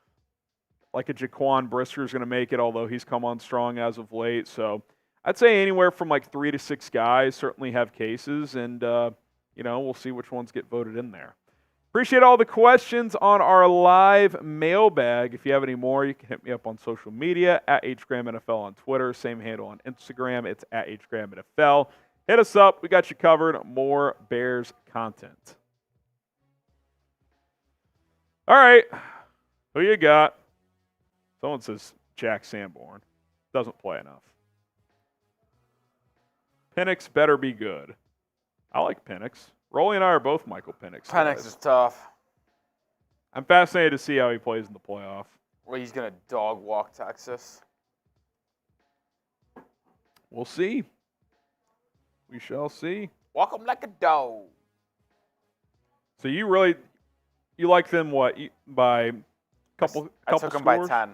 like a Jaquan Brisker is going to make it, although he's come on strong as of late. So I'd say anywhere from like 3 to 6 guys certainly have cases, and, we'll see which ones get voted in there. Appreciate all the questions on our live mailbag. If you have any more, you can hit me up on social media, at HGramNFL on Twitter. Same handle on Instagram. It's at HGramNFL. Hit us up. We got you covered. More Bears content. All right. Who you got? Someone says Jack Sanborn. Doesn't play enough. Penix better be good. I like Penix. Rolly and I are both Michael Penix. Penix is tough. I'm fascinated to see how he plays in the playoff. Well, he's going to dog walk Texas. We'll see. We shall see. Walk him like a dog. So you like them by couple I took them by 10.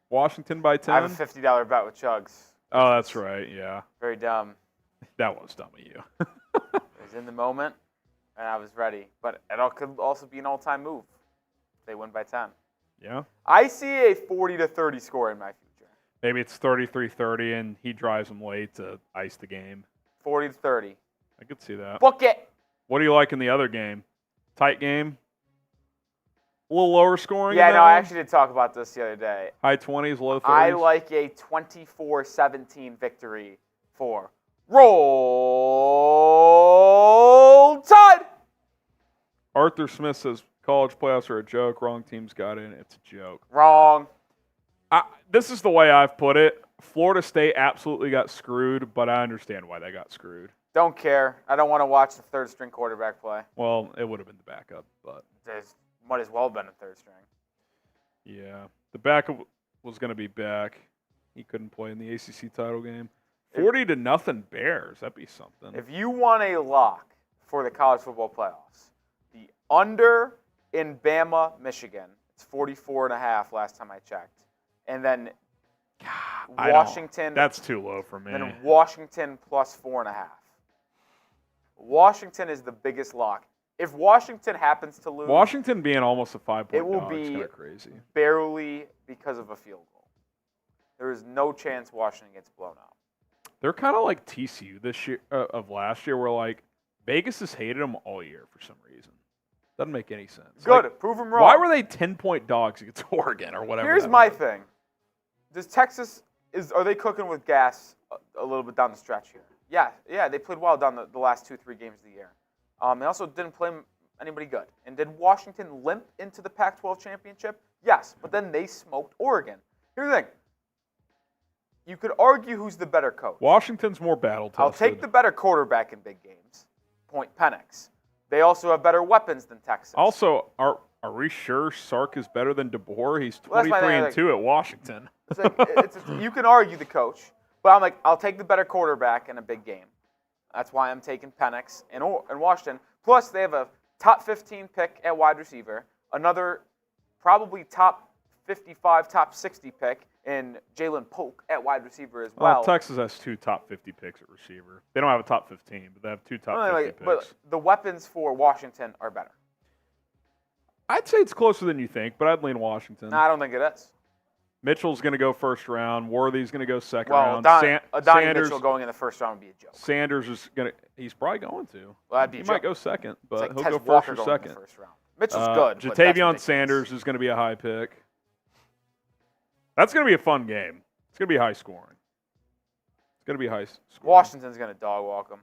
Washington by 10? I have a $50 bet with Chugs. Oh, that's right, yeah. Very dumb. That was dumb of you. It was in the moment, and I was ready. But it could also be an all-time move if they win by 10. Yeah? I see a 40-30 score in my future. Maybe it's 33-30, and he drives them late to ice the game. 40-30. I could see that. Book it! What do you like in the other game? Tight game? A little lower scoring? Yeah, no, I actually did talk about this the other day. High 20s, low 30s? I like a 24-17 victory for Roll Tide! Arthur Smith says college playoffs are a joke. Wrong teams got in. It's a joke. Wrong. This is the way I've put it. Florida State absolutely got screwed, but I understand why they got screwed. Don't care. I don't want to watch the third-string quarterback play. Well, it would have been the backup, but There's might as well have been a third string. yeah, the backup was going to be back. He couldn't play in the ACC title game. 40-0 Bears. That'd be something. If you want a lock for the college football playoffs, the under in Bama, Michigan, it's 44.5 last time I checked. And then Washington. That's too low for me. Then Washington plus 4.5. Washington is the biggest lock. If Washington happens to lose, Washington being almost a 5-point it will dog is be kind of crazy. Barely because of a field goal. There is no chance Washington gets blown out. They're kind of like TCU this year of last year, where like Vegas has hated them all year for some reason. Doesn't make any sense. Good, like, prove them wrong. Why were they 10-point dogs against Oregon or whatever? Here's my thing. Does Texas are they cooking with gas a little bit down the stretch here? Yeah, they played well down the last 2-3 games of the year. They also didn't play anybody good. And did Washington limp into the Pac-12 championship? Yes, but then they smoked Oregon. Here's the thing. You could argue who's the better coach. Washington's more battle-tested. I'll take the better quarterback in big games. Point Penix. They also have better weapons than Texas. Also, are we sure Sark is better than DeBoer? He's 23-2 at Washington. You can argue the coach, but I'm like, I'll take the better quarterback in a big game. That's why I'm taking Penix in Washington. Plus, they have a top 15 pick at wide receiver, another probably top 55, top 60 pick in Jalen Polk at wide receiver as well. Texas has 2 top 50 picks at receiver. They don't have a top 15, but they have 2 top 50 picks. But the weapons for Washington are better. I'd say it's closer than you think, but I'd lean Washington. No, I don't think it is. Mitchell's going to go first round. Worthy's going to go second round. Sanders, Mitchell going in the first round would be a joke. Sanders is going to – he's probably going to. Well, that'd be he a joke. might go second, but like he'll Tez go Walker first or going second. in the first round. Mitchell's good. Jatavion Sanders is going to be a high pick. That's going to be a fun game. It's going to be high scoring. It's going to be high scoring. Washington's going to dog walk them.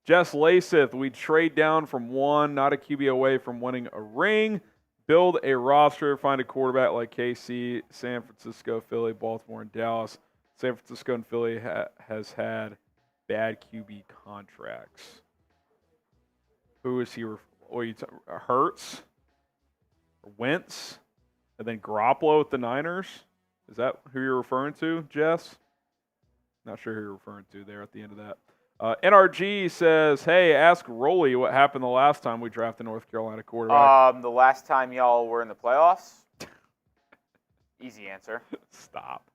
Jess Lasith, we trade down from 1, not a QB away from winning a ring. Build a roster, find a quarterback like KC, San Francisco, Philly, Baltimore, and Dallas. San Francisco and Philly has had bad QB contracts. Who is he? Hurts? Or Wentz? And then Garoppolo with the Niners? Is that who you're referring to, Jess? Not sure who you're referring to there at the end of that. NRG says, hey, ask Rolly what happened the last time we drafted North Carolina quarterback. The last time y'all were in the playoffs? Easy answer. Stop.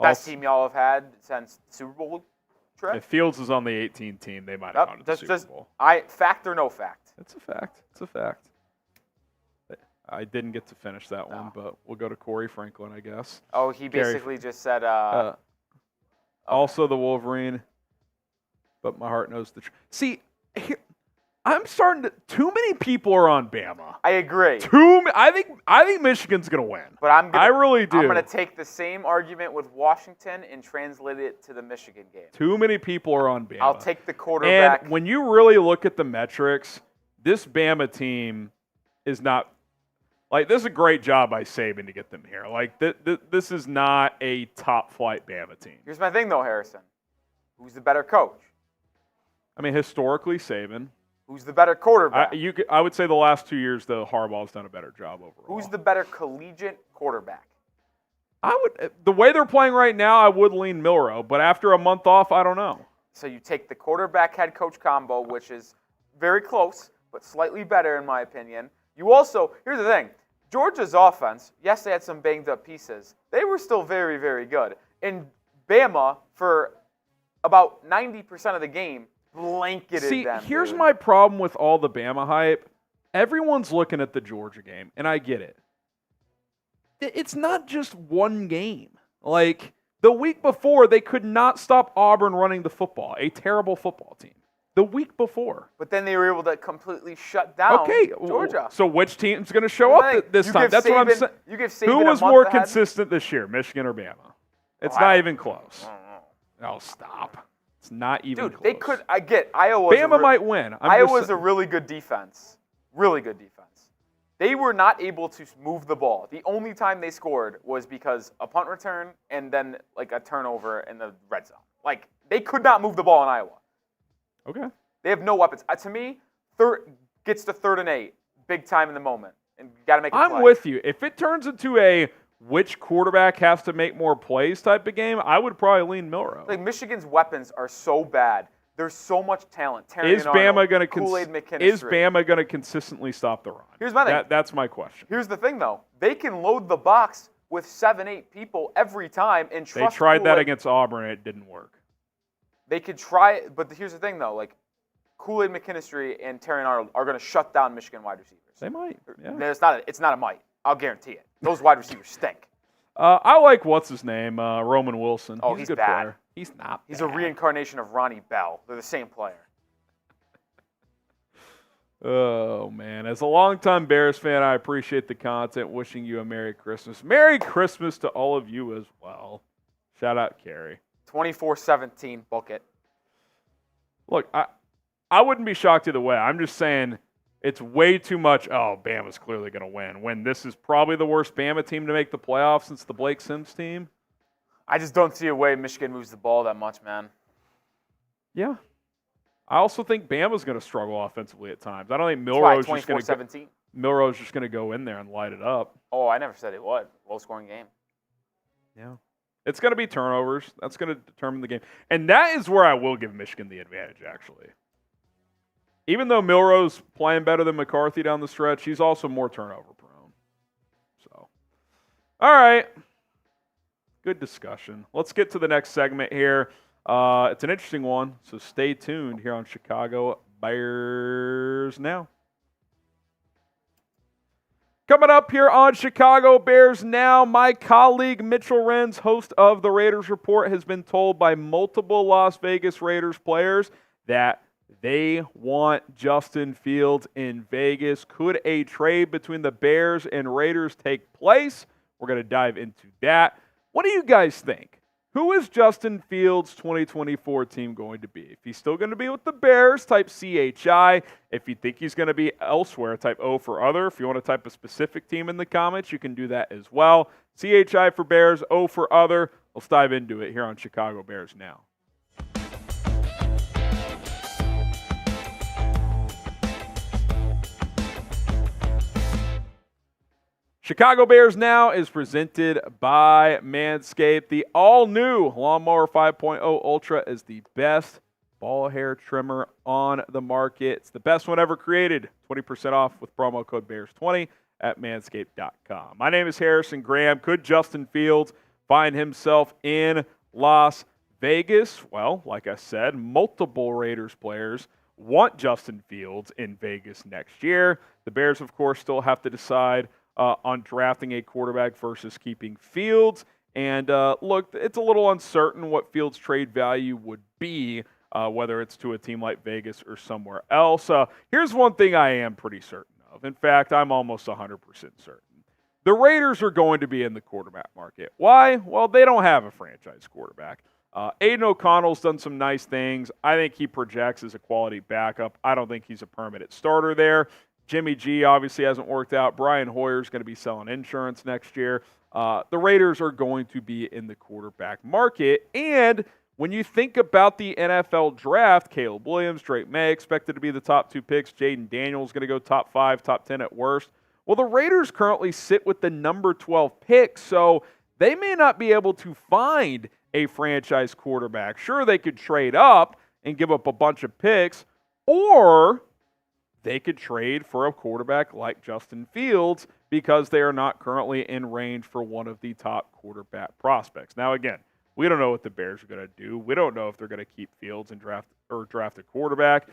Best team y'all have had since the Super Bowl Trey? If Fields is on the 18 team, they might have gone to the Super Bowl. Fact or no fact? It's a fact. It's a fact. I didn't get to finish that one, but we'll go to Corey Franklin, I guess. Oh, he basically just said. Also the Wolverine, but my heart knows the truth. See, here, I'm starting to. Too many people are on Bama. I agree. I think Michigan's gonna win. But I really do. I'm gonna take the same argument with Washington and translate it to the Michigan game. Too many people are on Bama. I'll take the quarterback. And when you really look at the metrics, this Bama team is not. Like, this is a great job by Saban to get them here. Like, this is not a top-flight Bama team. Here's my thing, though, Harrison. Who's the better coach? I mean, historically, Saban. Who's the better quarterback? I would say the last 2 years, though, Harbaugh's done a better job overall. Who's the better collegiate quarterback? The way they're playing right now, I would lean Milroe. But after a month off, I don't know. So you take the quarterback-head coach combo, which is very close, but slightly better, in my opinion. You also, here's the thing, Georgia's offense, yes, they had some banged-up pieces. They were still very, very good. And Bama, for about 90% of the game, blanketed them. See, here's my problem with all the Bama hype. Everyone's looking at the Georgia game, and I get it. It's not just one game. Like, the week before, they could not stop Auburn running the football, a terrible football team. The week before. But then they were able to completely shut down Georgia. So which team's going to show up this time? That's what I'm saying. You give Saban Who was more consistent this year, Michigan or Bama? It's not even close. Oh, stop. It's not even close. Dude, they could. I get Iowa. Bama might win. Iowa's a really good defense. Really good defense. They were not able to move the ball. The only time they scored was because a punt return and then like a turnover in the red zone. Like, they could not move the ball in Iowa. Okay. They have no weapons. To me, gets to 3rd and 8, big time in the moment, and you got to make a play. I'm with you. If it turns into a which quarterback has to make more plays type of game, I would probably lean Milroe. Like, Michigan's weapons are so bad. There's so much talent. Is Bama going to consistently stop the run? Here's my thing. That's my question. Here's the thing, though. They can load the box with 7-8 people every time and trust. They tried that against Auburn, and it didn't work. They could try it, but here's the thing, though. Like, Kool-Aid McKinstry and Terry Arnold are going to shut down Michigan wide receivers. They might. Yeah. It's not a might. I'll guarantee it. Those wide receivers stink. I like what's his name, Roman Wilson. Oh, he's a good bad. player. He's not. He's a reincarnation of Ronnie Bell. They're the same player. Oh man, as a longtime Bears fan, I appreciate the content. Wishing you a Merry Christmas. Merry Christmas to all of you as well. Shout out Carrie. 24-17, book it. Look, I wouldn't be shocked either way. I'm just saying it's way too much, Bama's clearly going to win, when this is probably the worst Bama team to make the playoffs since the Blake Sims team. I just don't see a way Michigan moves the ball that much, man. Yeah. I also think Bama's going to struggle offensively at times. I don't think Milroe's just going to go in there and light it up. Oh, I never said it would. Low-scoring game. Yeah. It's going to be turnovers. That's going to determine the game. And that is where I will give Michigan the advantage, actually. Even though Milroe's playing better than McCarthy down the stretch, he's also more turnover prone. So, all right. Good discussion. Let's get to the next segment here. It's an interesting one, so stay tuned here on Chicago Bears Now. Coming up here on Chicago Bears Now, my colleague Mitchell Renz, host of the Raiders Report, has been told by multiple Las Vegas Raiders players that they want Justin Fields in Vegas. Could a trade between the Bears and Raiders take place? We're going to dive into that. What do you guys think? Who is Justin Fields' 2024 team going to be? If he's still going to be with the Bears, type CHI. If you think he's going to be elsewhere, type O for other. If you want to type a specific team in the comments, you can do that as well. CHI for Bears, O for other. Let's dive into it here on Chicago Bears Now. Chicago Bears Now is presented by Manscaped. The all-new Lawnmower 5.0 Ultra is the best ball hair trimmer on the market. It's the best one ever created. 20% off with promo code BEARS20 at manscaped.com. My name is Harrison Graham. Could Justin Fields find himself in Las Vegas, well, like I said, multiple Raiders players want Justin Fields in Vegas next year. The Bears, of course, still have to decide on drafting a quarterback versus keeping Fields. And look, it's a little uncertain what Fields' trade value would be, whether it's to a team like Vegas or somewhere else. Here's one thing I am pretty certain of. In fact, I'm almost 100% certain. The Raiders are going to be in the quarterback market. Why? Well, they don't have a franchise quarterback. Aiden O'Connell's done some nice things. I think he projects as a quality backup. I don't think he's a permanent starter there. Jimmy G obviously hasn't worked out. Brian Hoyer's going to be selling insurance next year. The Raiders are going to be in the quarterback market. And when you think about the NFL draft, Caleb Williams, Drake May expected to be the top 2 picks. Jaden Daniels going to go top 5, top 10 at worst. Well, the Raiders currently sit with the number 12 pick, so they may not be able to find a franchise quarterback. Sure, they could trade up and give up a bunch of picks, or they could trade for a quarterback like Justin Fields because they are not currently in range for one of the top quarterback prospects. Now, again, we don't know what the Bears are going to do. We don't know if they're going to keep Fields and draft a quarterback.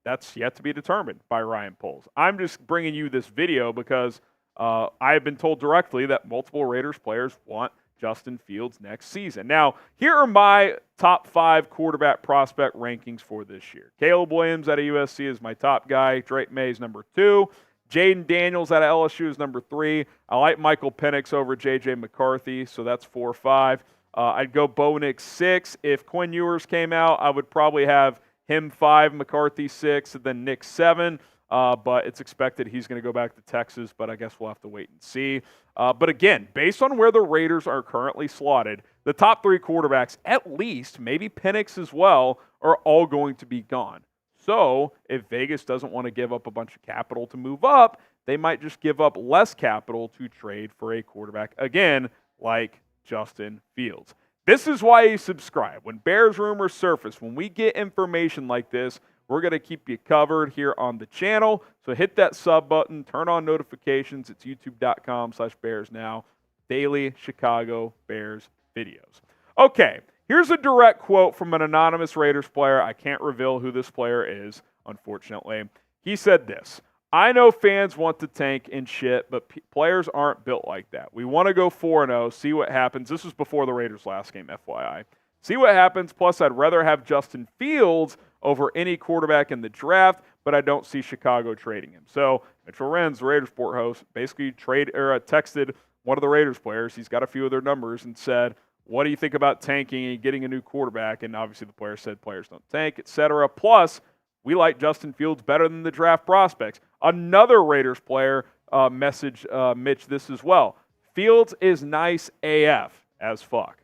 That's yet to be determined by Ryan Poles. I'm just bringing you this video because I have been told directly that multiple Raiders players want Justin Fields next season. Now, here are my top 5 quarterback prospect rankings for this year. Caleb Williams out of USC is my top guy. Drake May is number 2. Jaden Daniels out of LSU is number 3. I like Michael Penix over J.J. McCarthy, so that's 4 or 5. I'd go Bo Nix 6. If Quinn Ewers came out, I would probably have him 5, McCarthy 6, and then Nick 7. But it's expected he's going to go back to Texas, but I guess we'll have to wait and see. But again, based on where the Raiders are currently slotted, the top 3 quarterbacks, at least, maybe Penix as well, are all going to be gone. So if Vegas doesn't want to give up a bunch of capital to move up, they might just give up less capital to trade for a quarterback, again, like Justin Fields. This is why you subscribe. When Bears rumors surface, when we get information like this, we're going to keep you covered here on the channel. So hit that sub button, turn on notifications. It's youtube.com/BearsNow. Daily Chicago Bears videos. Okay, here's a direct quote from an anonymous Raiders player. I can't reveal who this player is, unfortunately. He said this: I know fans want to tank and shit, but players aren't built like that. We want to go 4-0, see what happens. This was before the Raiders' last game, FYI. See what happens. Plus, I'd rather have Justin Fields over any quarterback in the draft, but I don't see Chicago trading him. So Mitchell Renz, the Raiders Sport host, basically texted one of the Raiders players. He's got a few of their numbers and said, what do you think about tanking and getting a new quarterback? And obviously the player said players don't tank, etc. Plus, we like Justin Fields better than the draft prospects. Another Raiders player messaged Mitch this as well. Fields is nice AF as fuck.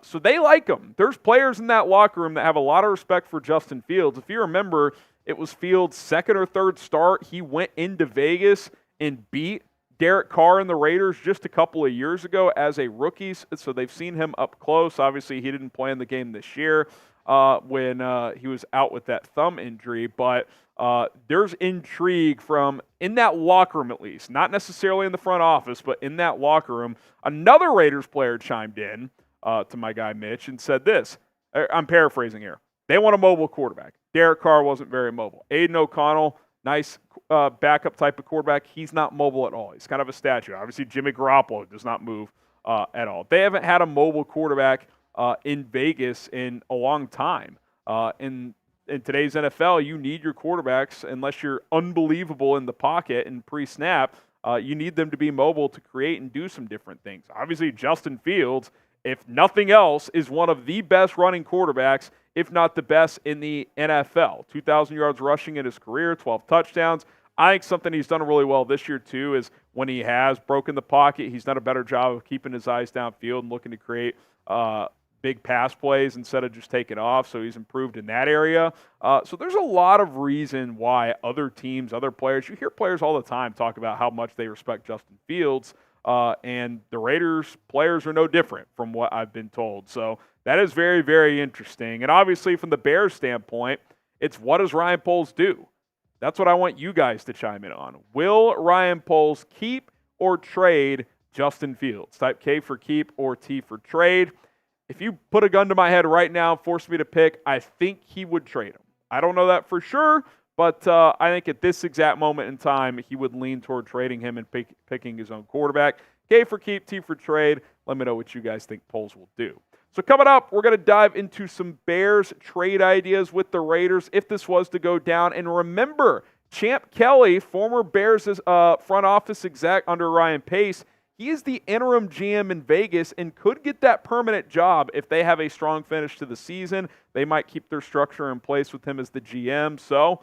So they like him. There's players in that locker room that have a lot of respect for Justin Fields. If you remember, it was Fields' second or third start. He went into Vegas and beat Derek Carr and the Raiders just a couple of years ago as a rookie. So they've seen him up close. Obviously, he didn't play in the game this year when he was out with that thumb injury. But there's intrigue from in that locker room, at least. Not necessarily in the front office, but in that locker room. Another Raiders player chimed in to my guy Mitch and said this. I'm paraphrasing here. They want a mobile quarterback. Derek Carr wasn't very mobile. Aiden O'Connell, nice backup type of quarterback. He's not mobile at all. He's kind of a statue. Obviously, Jimmy Garoppolo does not move at all. They haven't had a mobile quarterback in Vegas in a long time. In today's NFL, you need your quarterbacks, unless you're unbelievable in the pocket and pre-snap, you need them to be mobile to create and do some different things. Obviously, Justin Fields, if nothing else, is one of the best running quarterbacks, if not the best in the NFL. 2,000 yards rushing in his career, 12 touchdowns. I think something he's done really well this year, too, is when he has broken the pocket, he's done a better job of keeping his eyes downfield and looking to create big pass plays instead of just taking off. So he's improved in that area. So there's a lot of reason why other teams, other players, you hear players all the time talk about how much they respect Justin Fields. And the Raiders players are no different from what I've been told. So that is very, very interesting. And obviously from the Bears standpoint, it's what does Ryan Poles do? That's what I want you guys to chime in on. Will Ryan Poles keep or trade Justin Fields? Type K for keep or T for trade. if you put a gun to my head right now, force me to pick, I think he would trade him. I don't know that for sure, but I think at this exact moment in time, he would lean toward trading him and picking his own quarterback. K for keep, T for trade. Let me know what you guys think Poles will do. So coming up, we're going to dive into some Bears trade ideas with the Raiders if this was to go down. And remember, Champ Kelly, former Bears front office exec under Ryan Pace, he is the interim GM in Vegas and could get that permanent job if they have a strong finish to the season. They might keep their structure in place with him as the GM. So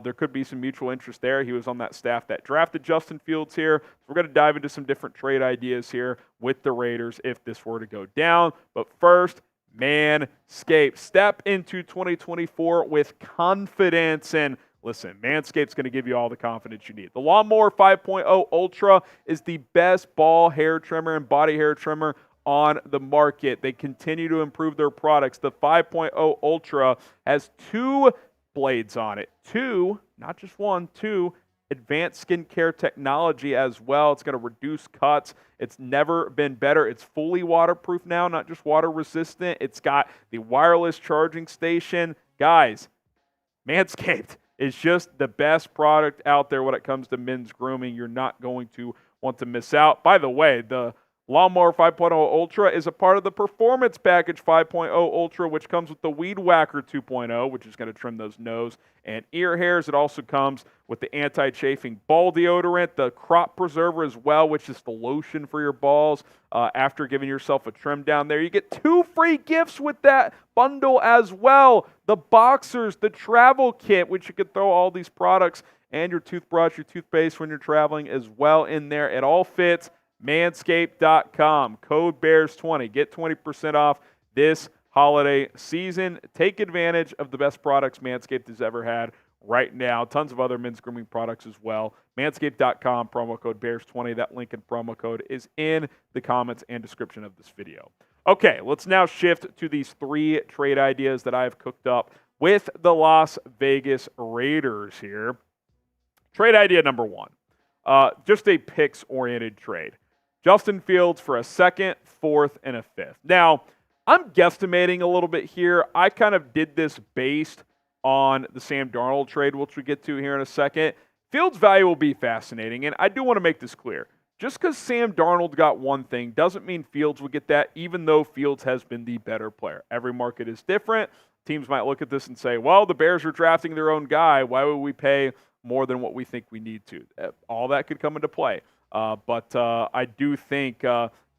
there could be some mutual interest there. He was on that staff that drafted Justin Fields here. So we're going to dive into some different trade ideas here with the Raiders if this were to go down. But first, Manscaped. Step into 2024 with confidence. And listen, Manscaped's going to give you all the confidence you need. The Lawnmower 5.0 Ultra is the best ball hair trimmer and body hair trimmer on the market. They continue to improve their products. The 5.0 Ultra has 2 blades on it. 2, not just 1, 2 advanced skincare technology as well. It's going to reduce cuts. It's never been better. It's fully waterproof now, not just water resistant. It's got the wireless charging station. Guys, Manscaped is just the best product out there when it comes to men's grooming. You're not going to want to miss out. By the way, the Lawnmower 5.0 Ultra is a part of the Performance Package 5.0 Ultra, which comes with the Weed Whacker 2.0, which is going to trim those nose and ear hairs. It also comes with the anti-chafing ball deodorant, the Crop Preserver as well, which is the lotion for your balls after giving yourself a trim down there. You get 2 free gifts with that bundle as well. The Boxers, the travel kit, which you could throw all these products and your toothbrush, your toothpaste when you're traveling as well in there. It all fits. Manscaped.com, code BEARS20. Get 20% off this holiday season. Take advantage of the best products Manscaped has ever had right now. Tons of other men's grooming products as well. Manscaped.com, promo code BEARS20. That link and promo code is in the comments and description of this video. Okay, let's now shift to these 3 trade ideas that I have cooked up with the Las Vegas Raiders here. Trade idea number 1, just a picks-oriented trade. Justin Fields for a 2nd, 4th, and a 5th. Now, I'm guesstimating a little bit here. I kind of did this based on the Sam Darnold trade, which we'll get to here in a second. Fields' value will be fascinating, and I do want to make this clear. Just because Sam Darnold got one thing doesn't mean Fields will get that, even though Fields has been the better player. Every market is different. Teams might look at this and say, well, the Bears are drafting their own guy. Why would we pay more than what we think we need to? All that could come into play. But I do think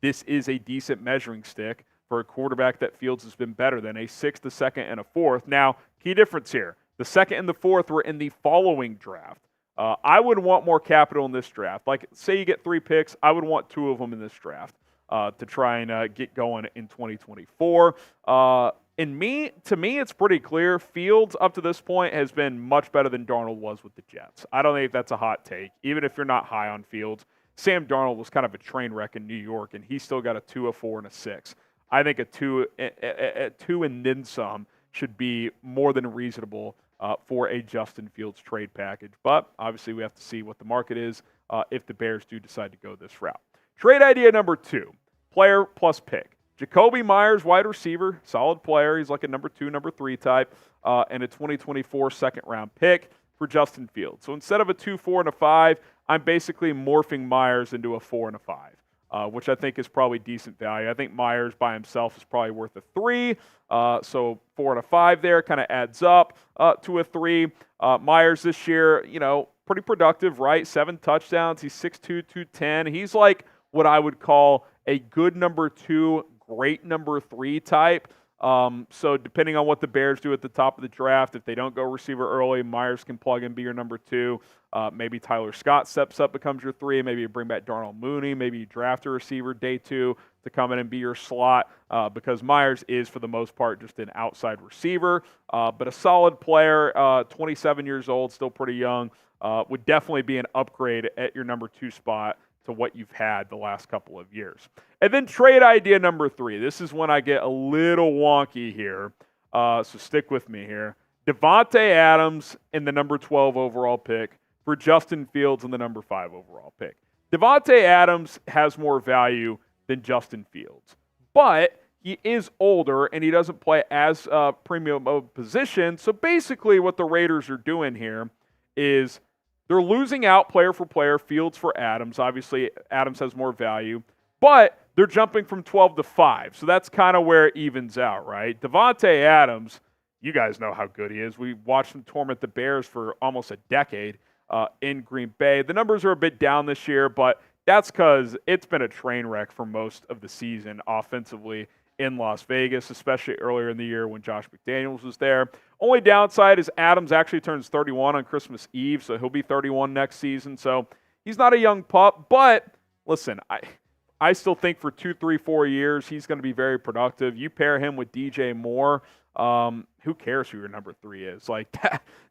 this is a decent measuring stick for a quarterback that Fields has been better than, a 6th, a 2nd, and a 4th. Now, key difference here. The 2nd and the 4th were in the following draft. I would want more capital in this draft. Like, say you get 3 picks, I would want 2 of them in this draft to try and get going in 2024. To me, it's pretty clear. Fields, up to this point, has been much better than Darnold was with the Jets. I don't think that's a hot take, even if you're not high on Fields. Sam Darnold was kind of a train wreck in New York, and he still got a 2, a 4, and a 6. I think a 2 and then some should be more than reasonable for a Justin Fields trade package. But obviously we have to see what the market is if the Bears do decide to go this route. Trade idea number 2, player plus pick. Jacoby Myers, wide receiver, solid player. He's like a number 2, number 3 type, and a 2024 2nd-round pick for Justin Fields. So instead of a 2, 4, and a 5, I'm basically morphing Myers into a 4 and a 5, which I think is probably decent value. I think Myers by himself is probably worth a 3, so 4 and a 5 there kind of adds up to a 3. Myers this year, pretty productive, right? 7 touchdowns. He's 6'2", 210. He's like what I would call a good number 2, great number 3 type. So depending on what the Bears do at the top of the draft, if they don't go receiver early, Myers can plug and be your number 2. Maybe Tyler Scott steps up, becomes your 3. Maybe you bring back Darnell Mooney. Maybe you draft a receiver day 2 to come in and be your slot because Myers is, for the most part, just an outside receiver. But a solid player, 27 years old, still pretty young, would definitely be an upgrade at your number 2 spot to what you've had the last couple of years. And then trade idea number 3. This is when I get a little wonky here, so stick with me here. Davante Adams in the number 12 overall pick for Justin Fields in the number 5 overall pick. Davante Adams has more value than Justin Fields, but he is older and he doesn't play as premium of a position. So basically what the Raiders are doing here is they're losing out player for player, Fields for Adams. Obviously, Adams has more value. But they're jumping from 12 to 5. So that's kind of where it evens out, right? Davante Adams, you guys know how good he is. We watched him torment the Bears for almost a decade in Green Bay. The numbers are a bit down this year, but that's because it's been a train wreck for most of the season offensively in Las Vegas, especially earlier in the year when Josh McDaniels was there. Only downside is Adams actually turns 31 on Christmas Eve, so he'll be 31 next season. So he's not a young pup, but listen, I still think for 2, 3, 4 years, he's going to be very productive. You pair him with DJ Moore, who cares who your number 3 is? Like,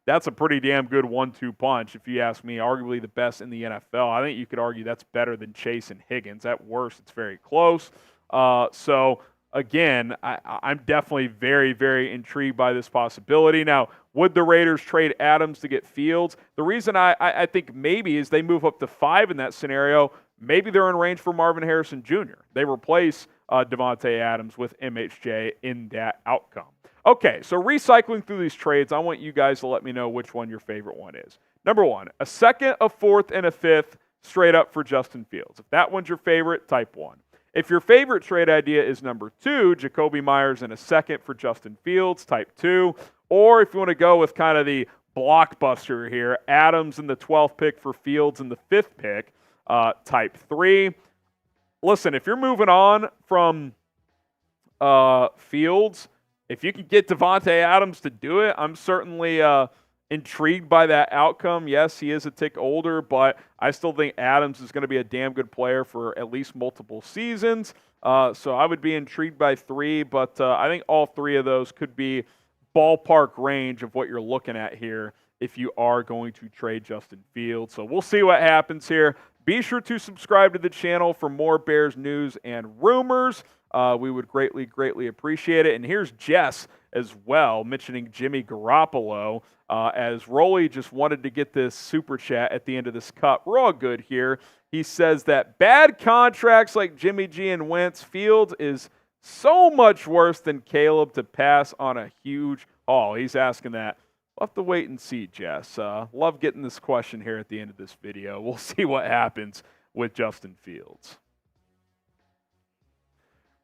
that's a pretty damn good 1-2 punch, if you ask me. Arguably the best in the NFL. I think you could argue that's better than Chase and Higgins. At worst, it's very close. So, again, I'm definitely very, very intrigued by this possibility. Now, would the Raiders trade Adams to get Fields? The reason I think maybe is they move up to 5 in that scenario. Maybe they're in range for Marvin Harrison Jr. They replace Davante Adams with MHJ in that outcome. Okay, so recycling through these trades, I want you guys to let me know which one your favorite one is. Number 1, a second, a fourth, and a fifth straight up for Justin Fields. If that one's your favorite, type 1. If your favorite trade idea is number 2, Jacoby Myers and a second for Justin Fields, type 2. Or if you want to go with kind of the blockbuster here, Adams in the 12th pick for Fields in the 5th pick, type 3. Listen, if you're moving on from Fields, if you can get Davante Adams to do it, I'm certainly intrigued by that outcome. Yes, he is a tick older, but I still think Adams is going to be a damn good player for at least multiple seasons. So I would be intrigued by 3, but I think all 3 of those could be ballpark range of what you're looking at here if you are going to trade Justin Fields. So we'll see what happens here. Be sure to subscribe to the channel for more Bears news and rumors. We would greatly, greatly appreciate it. And here's Jess as well, mentioning Jimmy Garoppolo, as Rolly just wanted to get this super chat at the end of this cut. We're all good here. He says that bad contracts like Jimmy G and Wentz, Fields is so much worse than Caleb to pass on a huge haul. He's asking that. We'll have to wait and see, Jess. Love getting this question here at the end of this video. We'll see what happens with Justin Fields.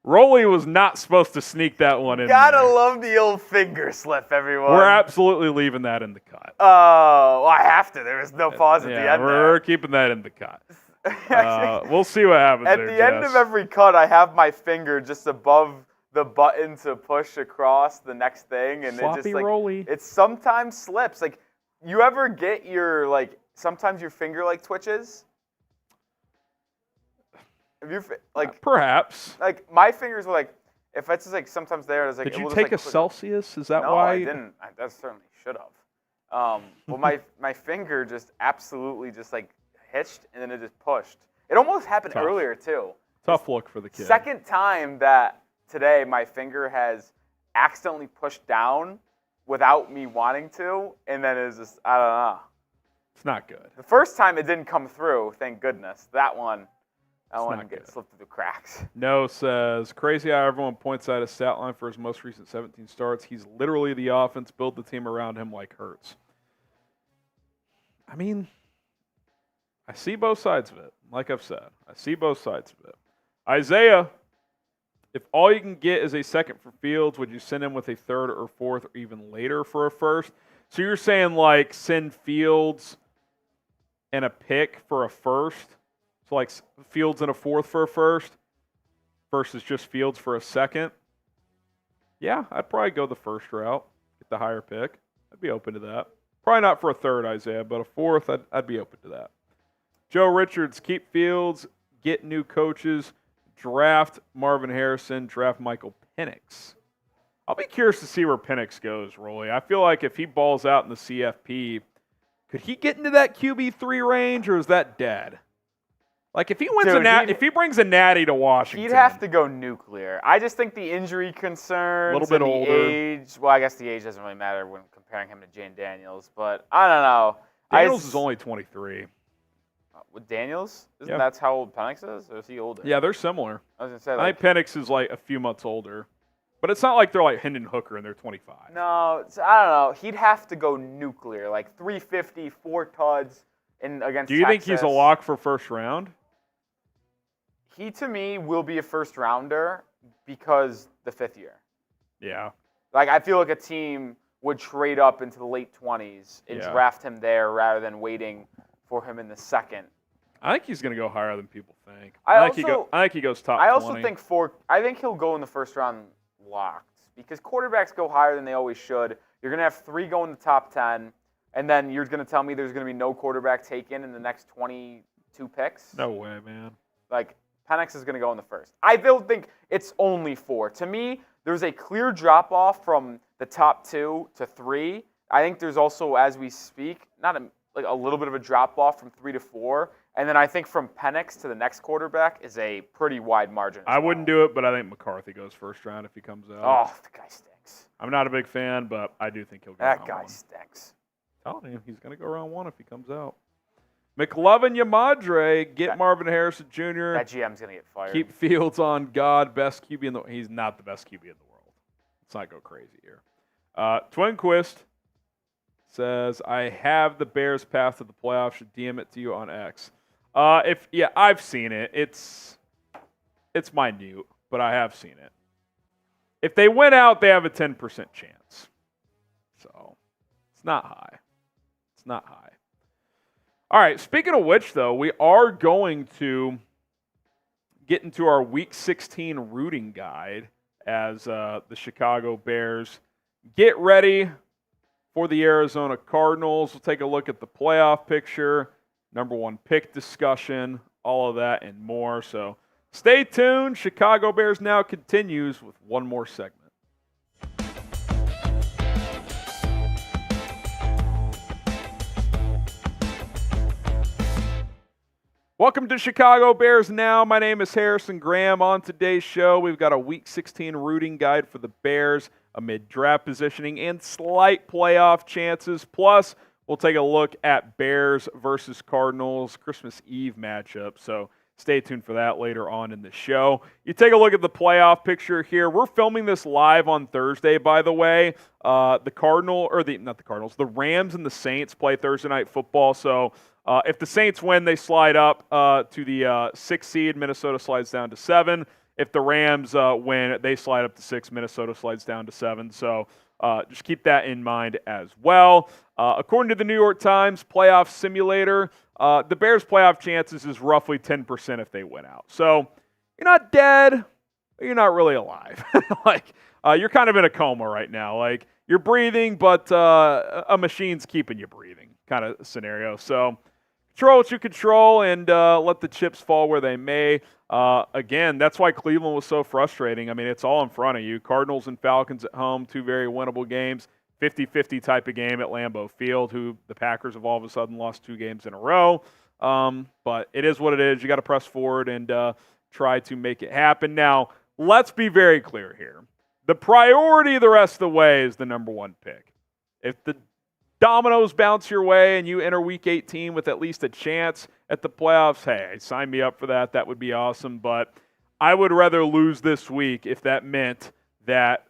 Rolly was not supposed to sneak that one in. Gotta love the old finger slip, everyone. We're absolutely leaving that in the cut. Oh, well, I have to. There was no pause at the end. We're keeping that in the cut. We'll see what happens at there, the end of every cut, I have my finger just above the button to push across the next thing, and Sloppy it just like Rolly. It sometimes slips. Like, you ever get your sometimes your finger twitches? Have you perhaps my fingers were if it's just sometimes there, it's did you take a Celsius? Is that why? I didn't. I certainly should have. Well, my finger just absolutely just hitched, and then it just pushed. It almost happened earlier too. Tough look for the kid. Second time that today my finger has accidentally pushed down without me wanting to, and then it's just, I don't know. It's not good. The first time it didn't come through, thank goodness. That one slipped through the cracks. No says, crazy how everyone points out his stat line for his most recent 17 starts. He's literally the offense. Build the team around him like Hurts. I mean, I see both sides of it. Like I've said, I see both sides of it. Isaiah, if all you can get is a second for Fields, would you send him with a third or fourth or even later for a first? So you're saying send Fields and a pick for a first? So Fields and a fourth for a first versus just Fields for a second? Yeah, I'd probably go the first route, get the higher pick. I'd be open to that. Probably not for a third, Isaiah, but a fourth, I'd be open to that. Joe Richards, keep Fields, get new coaches, draft Marvin Harrison, draft Michael Penix. I'll be curious to see where Penix goes, Rolly. I feel like if he balls out in the CFP, could he get into that QB3 range, or is that dead? If he wins if he brings a natty to Washington, he'd have to go nuclear. I just think the injury concerns, a little bit older, age. Well, I guess the age doesn't really matter when comparing him to Jane Daniels, but I don't know. Daniels is only 23. with Daniels? Isn't Yeah. that how old Penix is? Or is he older? Yeah, they're similar. I was going to say, I think Penix is like a few months older. But it's not like they're like Hendon Hooker and they're 25. no, I don't know. He'd have to go nuclear, like 350, 4 tuds against Do you think he's a lock for first round? He, to me, will be a first rounder because the 5th year. Yeah. Like, I feel like a team would trade up into the late 20s and draft him there rather than waiting for him in the 2nd. I think he's going to go higher than people think. I think he goes top 20. I also think he'll go in the first round locked because quarterbacks go higher than they always should. You're going to have 3 go in the top 10, and then you're going to tell me there's going to be no quarterback taken in the next 22 picks? No way, man. Like, Penix is going to go in the first. I don't think it's only 4. To me, there's a clear drop-off from the top 2 to 3. I think there's also, as we speak, like a little bit of a drop-off from 3 to 4. And then I think from Penix to the next quarterback is a pretty wide margin. I wouldn't do it, but I think McCarthy goes first round if he comes out. Oh, the guy stinks. I'm not a big fan, but I do think he'll go That round guy 1. stinks. I'm telling you, he's going to go round 1 if he comes out. McLovin Yamadre, get Marvin Harrison Jr. That GM's going to get fired. Keep Fields on God, best QB in the world. He's not the best QB in the world. Let's not go crazy here. Twinquist says, I have the Bears path to the playoffs. Should DM it to you on X. I've seen it. It's minute, but I have seen it. If they win out, they have a 10% chance. So it's not high. It's not high. All right, speaking of which, though, we are going to get into our Week 16 rooting guide as the Chicago Bears get ready for the Arizona Cardinals. We'll take a look at the playoff picture, number 1 pick discussion, all of that and more. So stay tuned. Chicago Bears Now continues with one more segment. Welcome to Chicago Bears Now. My name is Harrison Graham. On today's show, we've got a Week 16 rooting guide for the Bears amid draft positioning and slight playoff chances. Plus, we'll take a look at Bears versus Cardinals Christmas Eve matchup. So stay tuned for that later on in the show. You take a look at the playoff picture here. We're filming this live on Thursday, by the way. The Rams and the Saints play Thursday Night Football. So if the Saints win, they slide up to the 6th seed. Minnesota slides down to 7. If the Rams win, they slide up to 6. Minnesota slides down to 7. So just keep that in mind as well. According to the New York Times playoff simulator, the Bears' playoff chances is roughly 10% if they win out. So you're not dead, but you're not really alive. You're kind of in a coma right now. Like, you're breathing, but a machine's keeping you breathing kind of scenario. So control what you control and let the chips fall where they may. Again, that's why Cleveland was so frustrating. I mean, it's all in front of you. Cardinals and Falcons at home, 2 very winnable games. 50-50 type of game at Lambeau Field, who the Packers have all of a sudden lost 2 games in a row. But it is what it is. You got to press forward and try to make it happen. Now, let's be very clear here. The priority the rest of the way is the number 1 pick. If the dominoes bounce your way and you enter Week 18 with at least a chance at the playoffs, hey, sign me up for that. That would be awesome. But I would rather lose this week if that meant that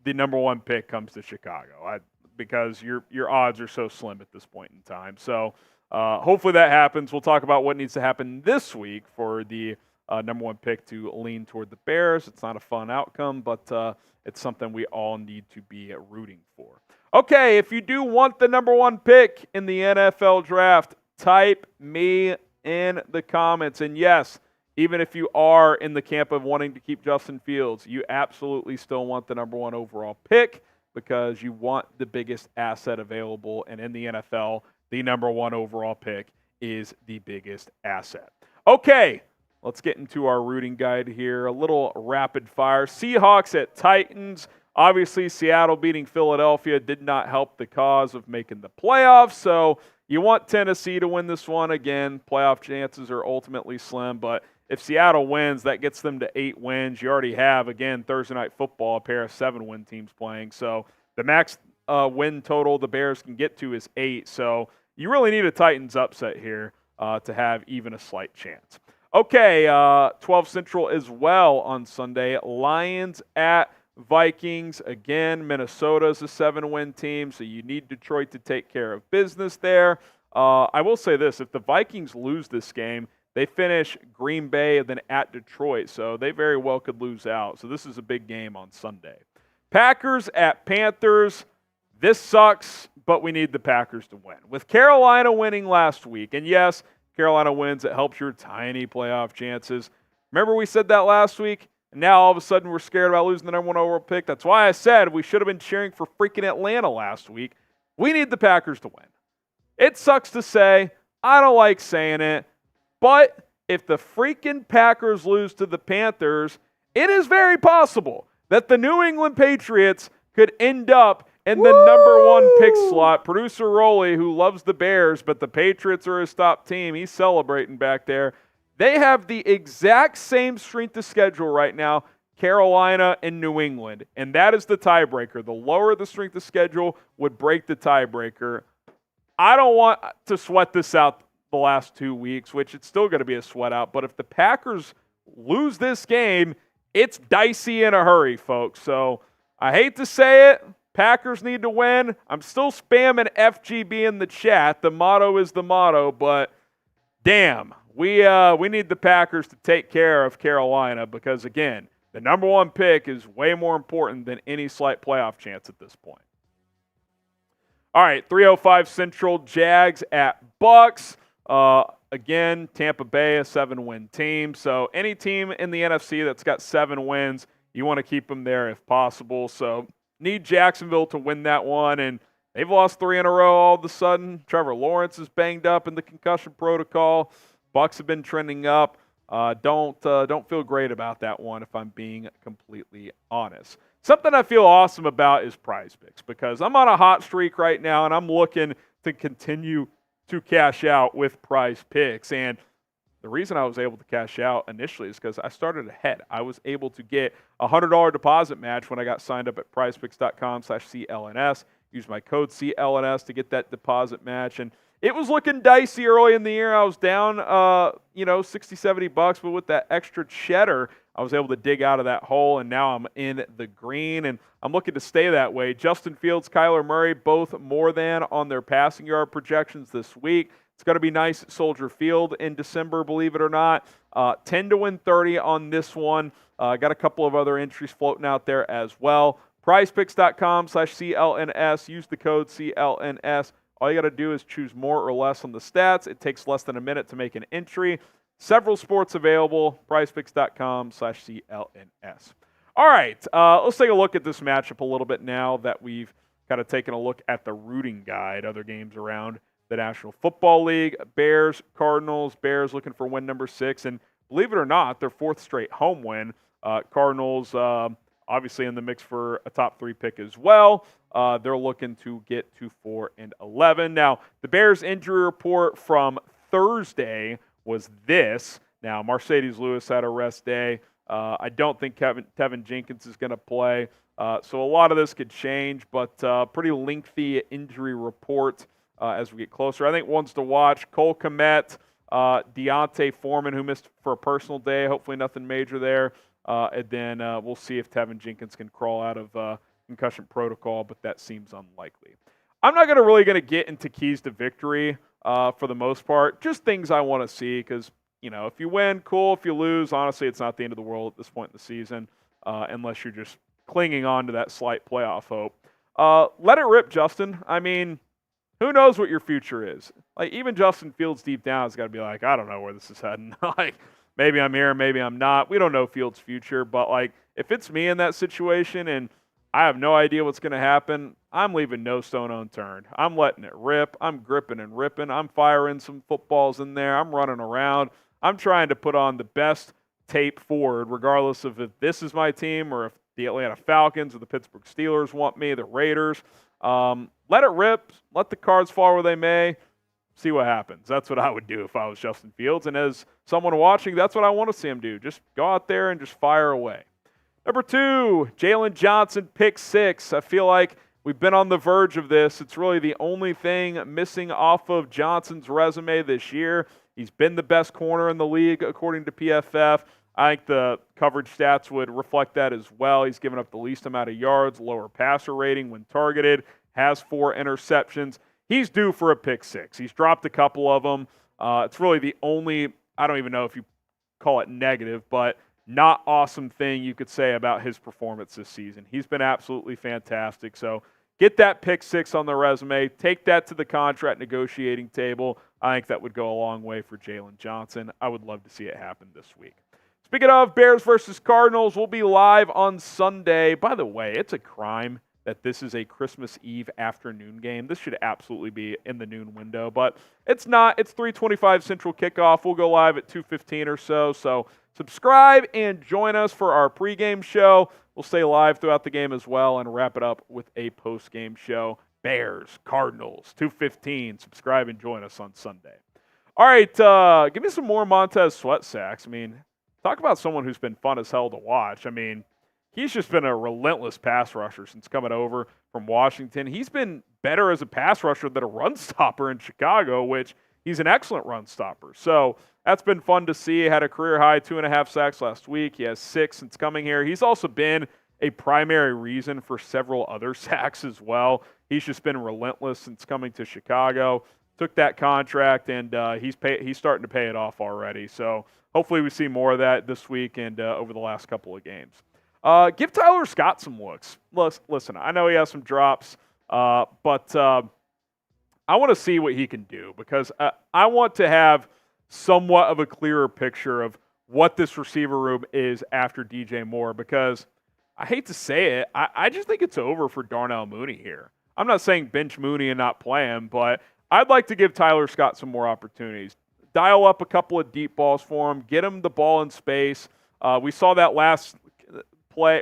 the number 1 pick comes to Chicago, because your odds are so slim at this point in time. So hopefully that happens. We'll talk about what needs to happen this week for the number 1 pick to lean toward the Bears. It's not a fun outcome, but it's something we all need to be rooting for. Okay, if you do want the number 1 pick in the NFL draft, type me in the comments. And yes, even if you are in the camp of wanting to keep Justin Fields, you absolutely still want the number 1 overall pick because you want the biggest asset available. And in the NFL, the number 1 overall pick is the biggest asset. Okay, let's get into our rooting guide here. A little rapid fire. Seahawks at Titans. Obviously, Seattle beating Philadelphia did not help the cause of making the playoffs. So you want Tennessee to win this one. Again, playoff chances are ultimately slim, but if Seattle wins, that gets them to 8 wins. You already have, again, Thursday Night Football, a pair of 7-win teams playing. So the max win total the Bears can get to is 8. So you really need a Titans upset here. to have even a slight chance. Okay, 12 Central as well on Sunday. Lions at Vikings. Again, Minnesota's a 7-win team, so you need Detroit to take care of business there. I will say this, if the Vikings lose this game, they finish Green Bay and then at Detroit, so they very well could lose out. So this is a big game on Sunday. Packers at Panthers. This sucks, but we need the Packers to win. With Carolina winning last week, and yes, Carolina wins, it helps your tiny playoff chances. Remember we said that last week? And now all of a sudden we're scared about losing the number 1 overall pick. That's why I said we should have been cheering for freaking Atlanta last week. We need the Packers to win. It sucks to say. I don't like saying it. But if the freaking Packers lose to the Panthers, it is very possible that the New England Patriots could end up in the number 1 pick slot. Producer Rolly, who loves the Bears, but the Patriots are his top team, he's celebrating back there. They have the exact same strength of schedule right now, Carolina and New England, and that is the tiebreaker. The lower the strength of schedule would break the tiebreaker. I don't want to sweat this out the last 2 weeks, which it's still going to be a sweat out, but if the Packers lose this game, it's dicey in a hurry, folks. So I hate to say it. Packers need to win. I'm still spamming FGB in the chat. The motto is the motto, but damn, we need the Packers to take care of Carolina because, again, the number 1 pick is way more important than any slight playoff chance at this point. All right, 3:05 Central, Jags at Bucks. Again, Tampa Bay, a 7-win team. So any team in the NFC that's got 7 wins, you want to keep them there if possible. So need Jacksonville to win that one, and they've lost 3 in a row all of a sudden. Trevor Lawrence is banged up in the concussion protocol. Bucks have been trending up. Don't feel great about that one if I'm being completely honest. Something I feel awesome about is Prize Picks because I'm on a hot streak right now, and I'm looking to continue to cash out with Prize Picks. And the reason I was able to cash out initially is because I started ahead. I was able to get a $100 deposit match when I got signed up at prizepicks.com/CLNS. Use my code CLNS to get that deposit match. And it was looking dicey early in the year. I was down, $60-$70, but with that extra cheddar, I was able to dig out of that hole, and now I'm in the green, and I'm looking to stay that way. Justin Fields, Kyler Murray, both more than on their passing yard projections this week. It's going to be nice at Soldier Field in December, believe it or not. 10 to win 30 on this one. Got a couple of other entries floating out there as well. PrizePicks.com/CLNS. Use the code CLNS. All you got to do is choose more or less on the stats. It takes less than a minute to make an entry. Several sports available. PrizePicks.com/CLNS. All right, let's take a look at this matchup a little bit now that we've kind of taken a look at the rooting guide, other games around the National Football League. Bears, Cardinals. Bears looking for win number 6, and believe it or not, their 4th straight home win. Cardinals obviously in the mix for a top 3 pick as well. They're looking to get to 4-11. Now, the Bears injury report from Thursday was this. Now, Marcedes Lewis had a rest day. I don't think Teven Jenkins is going to play. So a lot of this could change, but pretty lengthy injury report as we get closer. I think ones to watch, Cole Kmet, D'Onta Foreman, who missed for a personal day. Hopefully nothing major there. And then we'll see if Teven Jenkins can crawl out of concussion protocol, but that seems unlikely. I'm not really going to get into keys to victory for the most part. Just things I want to see because, if you win, cool. If you lose, honestly, it's not the end of the world at this point in the season unless you're just clinging on to that slight playoff hope. Let it rip, Justin. I mean, who knows what your future is? Like, even Justin Fields deep down has got to be like, I don't know where this is heading. Like, maybe I'm here, maybe I'm not. We don't know Fields' future, but, like, if it's me in that situation and I have no idea what's going to happen, I'm leaving no stone unturned. I'm letting it rip. I'm gripping and ripping. I'm firing some footballs in there. I'm running around. I'm trying to put on the best tape forward, regardless of if this is my team or if the Atlanta Falcons or the Pittsburgh Steelers want me, the Raiders. Let it rip. Let the cards fall where they may. See what happens. That's what I would do if I was Justin Fields. And as someone watching, that's what I want to see him do. Just go out there and just fire away. Number 2, Jaylon Johnson, pick 6. I feel like we've been on the verge of this. It's really the only thing missing off of Johnson's resume this year. He's been the best corner in the league, according to PFF. I think the coverage stats would reflect that as well. He's given up the least amount of yards, lower passer rating when targeted, has 4 interceptions. He's due for a pick 6. He's dropped a couple of them. It's really the only, I don't even know if you call it negative, but not awesome thing you could say about his performance this season. He's been absolutely fantastic. So get that pick 6 on the resume. Take that to the contract negotiating table. I think that would go a long way for Jaylon Johnson. I would love to see it happen this week. Speaking of Bears versus Cardinals, we'll be live on Sunday. By the way, it's a crime that this is a Christmas Eve afternoon game. This should absolutely be in the noon window, but it's not. It's 3:25 Central kickoff. We'll go live at 2:15 or so. So subscribe and join us for our pregame show. We'll stay live throughout the game as well and wrap it up with a postgame show. Bears, Cardinals, 2:15. Subscribe and join us on Sunday. All right, give me some more Montez Sweat sacks. I mean, talk about someone who's been fun as hell to watch. I mean, he's just been a relentless pass rusher since coming over from Washington. He's been better as a pass rusher than a run stopper in Chicago, which he's an excellent run stopper. So that's been fun to see. Had a career high 2.5 sacks last week. He has 6 since coming here. He's also been a primary reason for several other sacks as well. He's just been relentless since coming to Chicago. Took that contract, and he's starting to pay it off already. So hopefully we see more of that this week and over the last couple of games. Give Tyler Scott some looks. Listen, I know he has some drops, but I want to see what he can do because I want to have somewhat of a clearer picture of what this receiver room is after DJ Moore because I hate to say it, I just think it's over for Darnell Mooney here. I'm not saying bench Mooney and not play him, but I'd like to give Tyler Scott some more opportunities. Dial up a couple of deep balls for him, get him the ball in space. We saw that last play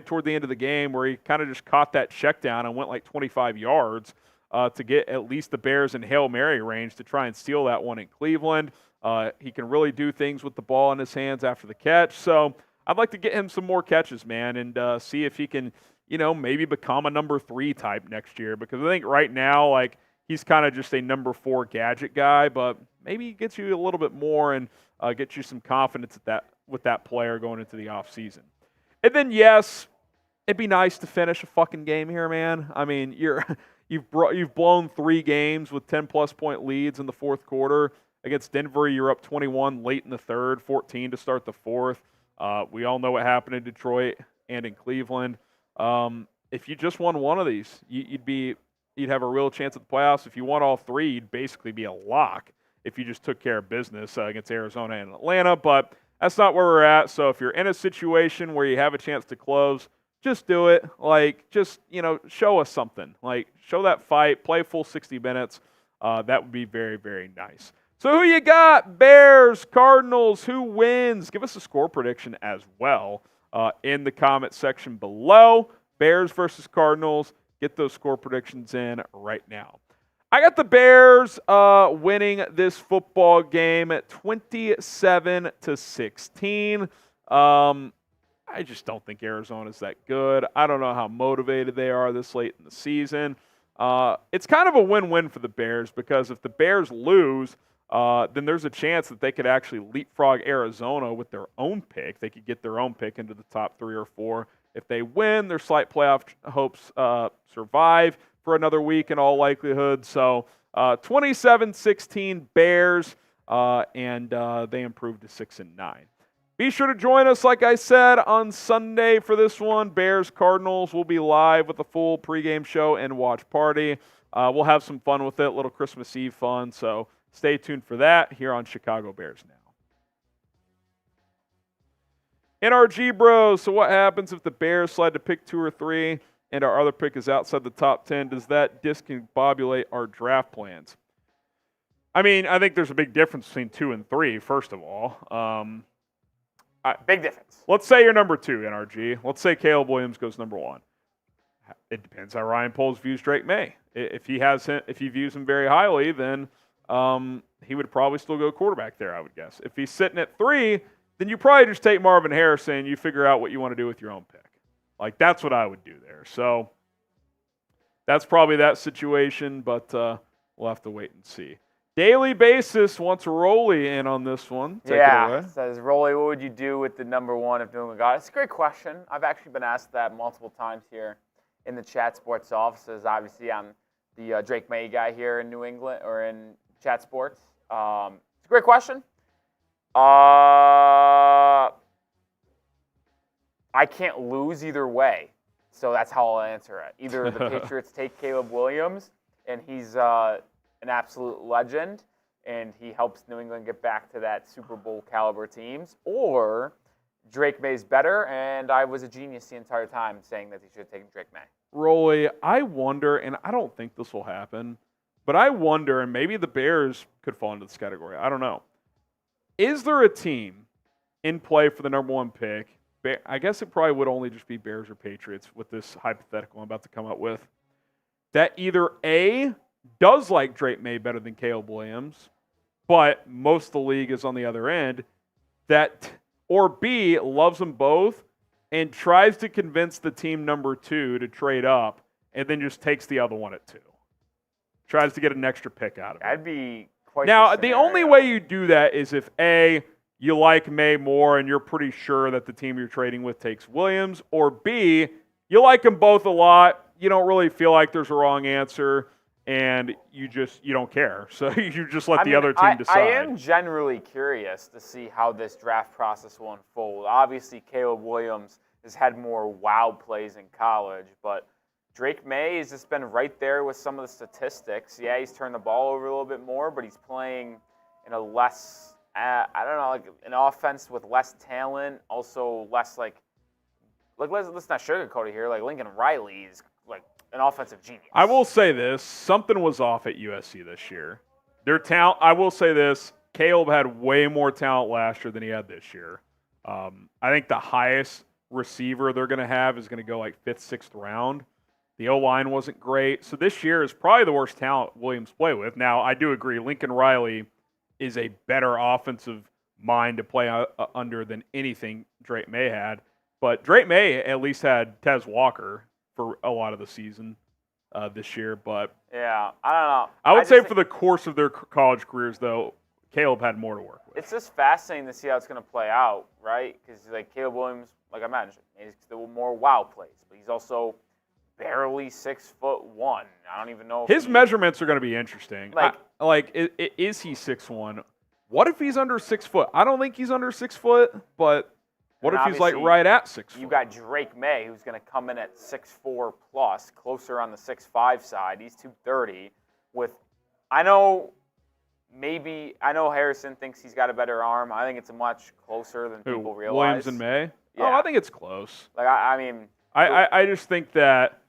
toward the end of the game where he kind of just caught that check down and went like 25 yards to get at least the Bears in Hail Mary range to try and steal that one in Cleveland. He can really do things with the ball in his hands after the catch. So I'd like to get him some more catches, man, and see if he can, maybe become a number 3 type next year because I think right now, like, he's kind of just a number 4 gadget guy, but maybe he gets you a little bit more and gets you some confidence with that player going into the offseason. And then, yes, it'd be nice to finish a fucking game here, man. I mean, you've blown 3 games with 10-plus point leads in the fourth quarter. Against Denver, you're up 21 late in the third, 14 to start the fourth. We all know what happened in Detroit and in Cleveland. If you just won one of these, you'd have a real chance at the playoffs. If you won all 3, you'd basically be a lock if you just took care of business against Arizona and Atlanta. But that's not where we're at. So if you're in a situation where you have a chance to close, just do it. Like, just, show us something. Like, show that fight, play full 60 minutes. That would be very, very nice. So who you got? Bears, Cardinals, who wins? Give us a score prediction as well in the comment section below. Bears versus Cardinals. Get those score predictions in right now. I got the Bears winning this football game at 27-16. I just don't think Arizona's that good. I don't know how motivated they are this late in the season. It's kind of a win-win for the Bears because if the Bears lose, then there's a chance that they could actually leapfrog Arizona with their own pick. They could get their own pick into the top 3 or 4. If they win, their slight playoff hopes survive for another week in all likelihood. So 27-16 Bears, and they improved to 6-9. Be sure to join us, like I said, on Sunday for this one. Bears, Cardinals will be live with a full pregame show and watch party. We'll have some fun with it, little Christmas Eve fun. So stay tuned for that here on Chicago Bears Now. NRG Bros, so what happens if the Bears slide to pick 2 or 3 and our other pick is outside the top 10? Does that discombobulate our draft plans? I mean, I think there's a big difference between 2 and 3, first of all. Big difference. Let's say you're number 2, NRG. Let's say Caleb Williams goes number 1. It depends how Ryan Poles views Drake May. If he views him very highly, then he would probably still go quarterback there, I would guess. If he's sitting at 3, then you probably just take Marvin Harrison and you figure out what you want to do with your own pick. Like, that's what I would do there. So that's probably that situation, but we'll have to wait and see. Daily Basis wants Rolly in on this one. Take it away. Says, Rolly, what would you do with the number 1 if New England got it? It's a great question. I've actually been asked that multiple times here in the Chat Sports offices. Obviously, I'm the Drake May guy here in New England or in Chat Sports. It's a great question. I can't lose either way, so that's how I'll answer it. Either the Patriots take Caleb Williams, and he's an absolute legend, and he helps New England get back to that Super Bowl caliber teams, or Drake May's better, and I was a genius the entire time saying that he should have taken Drake May. Rolly, I wonder, and I don't think this will happen, but I wonder, and maybe the Bears could fall into this category. I don't know. Is there a team in play for the number 1 pick? I guess it probably would only just be Bears or Patriots with this hypothetical I'm about to come up with, that either A, does like Drake May better than Caleb Williams, but most of the league is on the other end, or B, loves them both and tries to convince the team number 2 to trade up and then just takes the other one at 2. Tries to get an extra pick out of it. That'd be quite Now, the only way you do that is if A, you like May more and you're pretty sure that the team you're trading with takes Williams, or B, you like them both a lot, you don't really feel like there's a wrong answer, and you don't care. So you just let the other team decide. I am generally curious to see how this draft process will unfold. Obviously, Caleb Williams has had more wow plays in college, but Drake May has just been right there with some of the statistics. Yeah, he's turned the ball over a little bit more, but he's playing in a less, like an offense with less talent, also less let's not sugarcoat it here. Like Lincoln Riley is like an offensive genius. I will say this. Something was off at USC this year. Their talent, I will say this. Caleb had way more talent last year than he had this year. I think the highest receiver they're going to have is going to go like 5th, 6th round. The O-line wasn't great. So this year is probably the worst talent Williams play with. Now, I do agree. Lincoln Riley is a better offensive mind to play under than anything Drake May had. But Drake May at least had Tez Walker for a lot of the season this year. But yeah, I don't know. I would say for the course of their college careers, though, Caleb had more to work with. It's just fascinating to see how it's going to play out, right? Because like Caleb Williams, like I mentioned, he's still more wow plays, but he's also barely 6'1". I don't even know if his measurements are going to be interesting. Is he 6'1"? What if he's under 6 foot? I don't think he's under 6 foot, but what if he's like right at 6 foot? You got Drake May, who's going to come in at 6'4" plus, closer on the 6'5" side. He's 230. I know Harrison thinks he's got a better arm. I think it's much closer than people realize. Williams and May? Yeah. Oh, I think it's close. I just think that,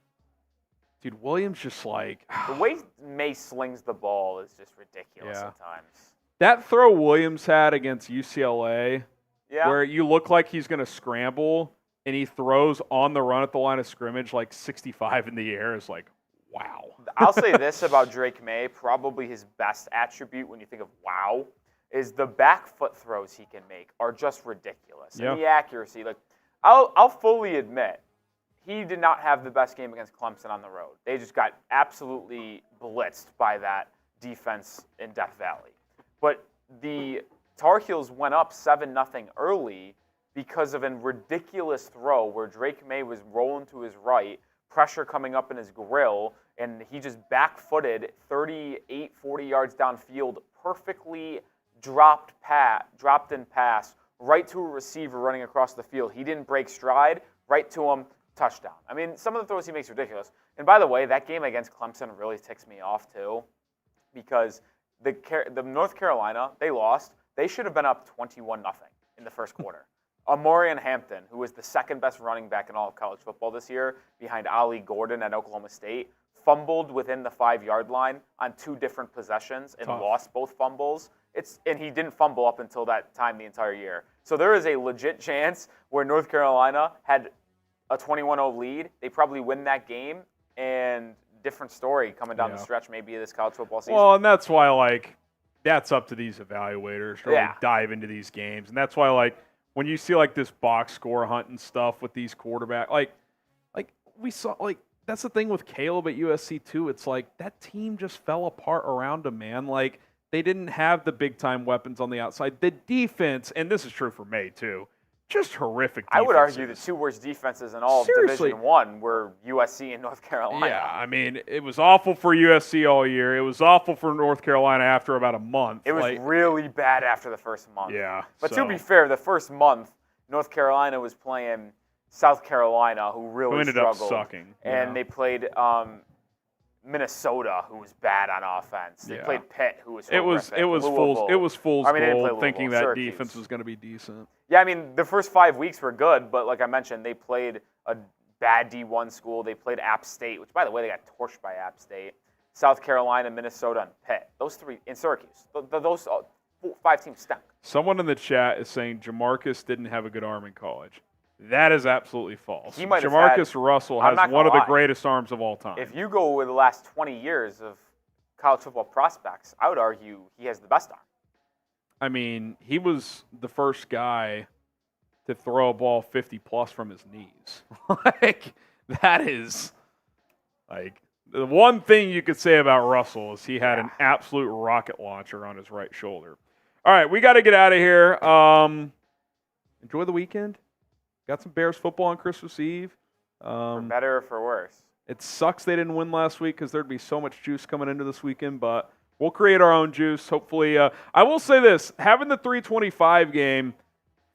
dude, Williams just like the way May slings the ball is just ridiculous at times. That throw Williams had against UCLA, yeah, where you look like he's going to scramble and he throws on the run at the line of scrimmage like 65 in the air, is like, wow. I'll say this about Drake May, probably his best attribute when you think of wow, is the back foot throws he can make are just ridiculous. Yeah. And the accuracy, I'll fully admit, he did not have the best game against Clemson on the road. They just got absolutely blitzed by that defense in Death Valley. But the Tar Heels went up 7-0 early because of a ridiculous throw where Drake May was rolling to his right, pressure coming up in his grill, and he just back-footed 38, 40 yards downfield, perfectly dropped in pass right to a receiver running across the field. He didn't break stride, right to him, touchdown. I mean, some of the throws he makes are ridiculous. And by the way, that game against Clemson really ticks me off too, because the North Carolina, they lost. They should have been up 21-0 in the first quarter. Amorian Hampton, who was the second best running back in all of college football this year, behind Ollie Gordon at Oklahoma State, fumbled within the 5-yard line on 2 different possessions and lost both fumbles. And he didn't fumble up until that time the entire year. So there is a legit chance where North Carolina had a 21-0 lead. They probably win that game, and different story coming down the stretch maybe of this college football season. Well, and that's why, that's up to these evaluators to really dive into these games. And that's why, when you see, this box score hunt and stuff with these quarterbacks, we saw, that's the thing with Caleb at USC, too. It's that team just fell apart around him, man. they didn't have the big-time weapons on the outside. The defense, and this is true for May, too, just horrific defenses. I would argue the two worst defenses in all of Division I were USC and North Carolina. Yeah, I mean, it was awful for USC all year. It was awful for North Carolina after about a month. It was really bad after the first month. Yeah. But to be fair, the first month, North Carolina was playing South Carolina, who really ended struggled. up sucking. And they played Minnesota, who was bad on offense. They played Pitt, who was horrific. It was fool's gold thinking that defense was going to be decent. Yeah, I mean, the first 5 weeks were good, but like I mentioned, they played a bad D1 school. They played App State, which, by the way, they got torched by App State. South Carolina, Minnesota, and Pitt. Those three, in Syracuse. Those 5 teams stunk. Someone in the chat is saying Jamarcus didn't have a good arm in college. That is absolutely false. Jamarcus Russell has one of the greatest arms of all time. If you go with the last 20 years of college football prospects, I would argue he has the best arm. I mean, he was the first guy to throw a ball 50-plus from his knees. That is, the one thing you could say about Russell is he had an absolute rocket launcher on his right shoulder. All right, we got to get out of here. Enjoy the weekend. Got some Bears football on Christmas Eve. For better or for worse. It sucks they didn't win last week because there'd be so much juice coming into this weekend, but we'll create our own juice. Hopefully, I will say this, having the 325 game,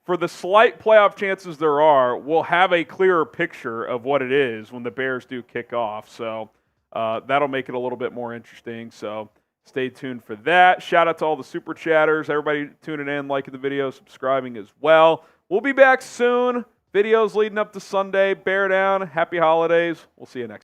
for the slight playoff chances there are, we'll have a clearer picture of what it is when the Bears do kick off. So that'll make it a little bit more interesting. So stay tuned for that. Shout out to all the super chatters, everybody tuning in, liking the video, subscribing as well. We'll be back soon. Videos leading up to Sunday. Bear down. Happy holidays. We'll see you next time.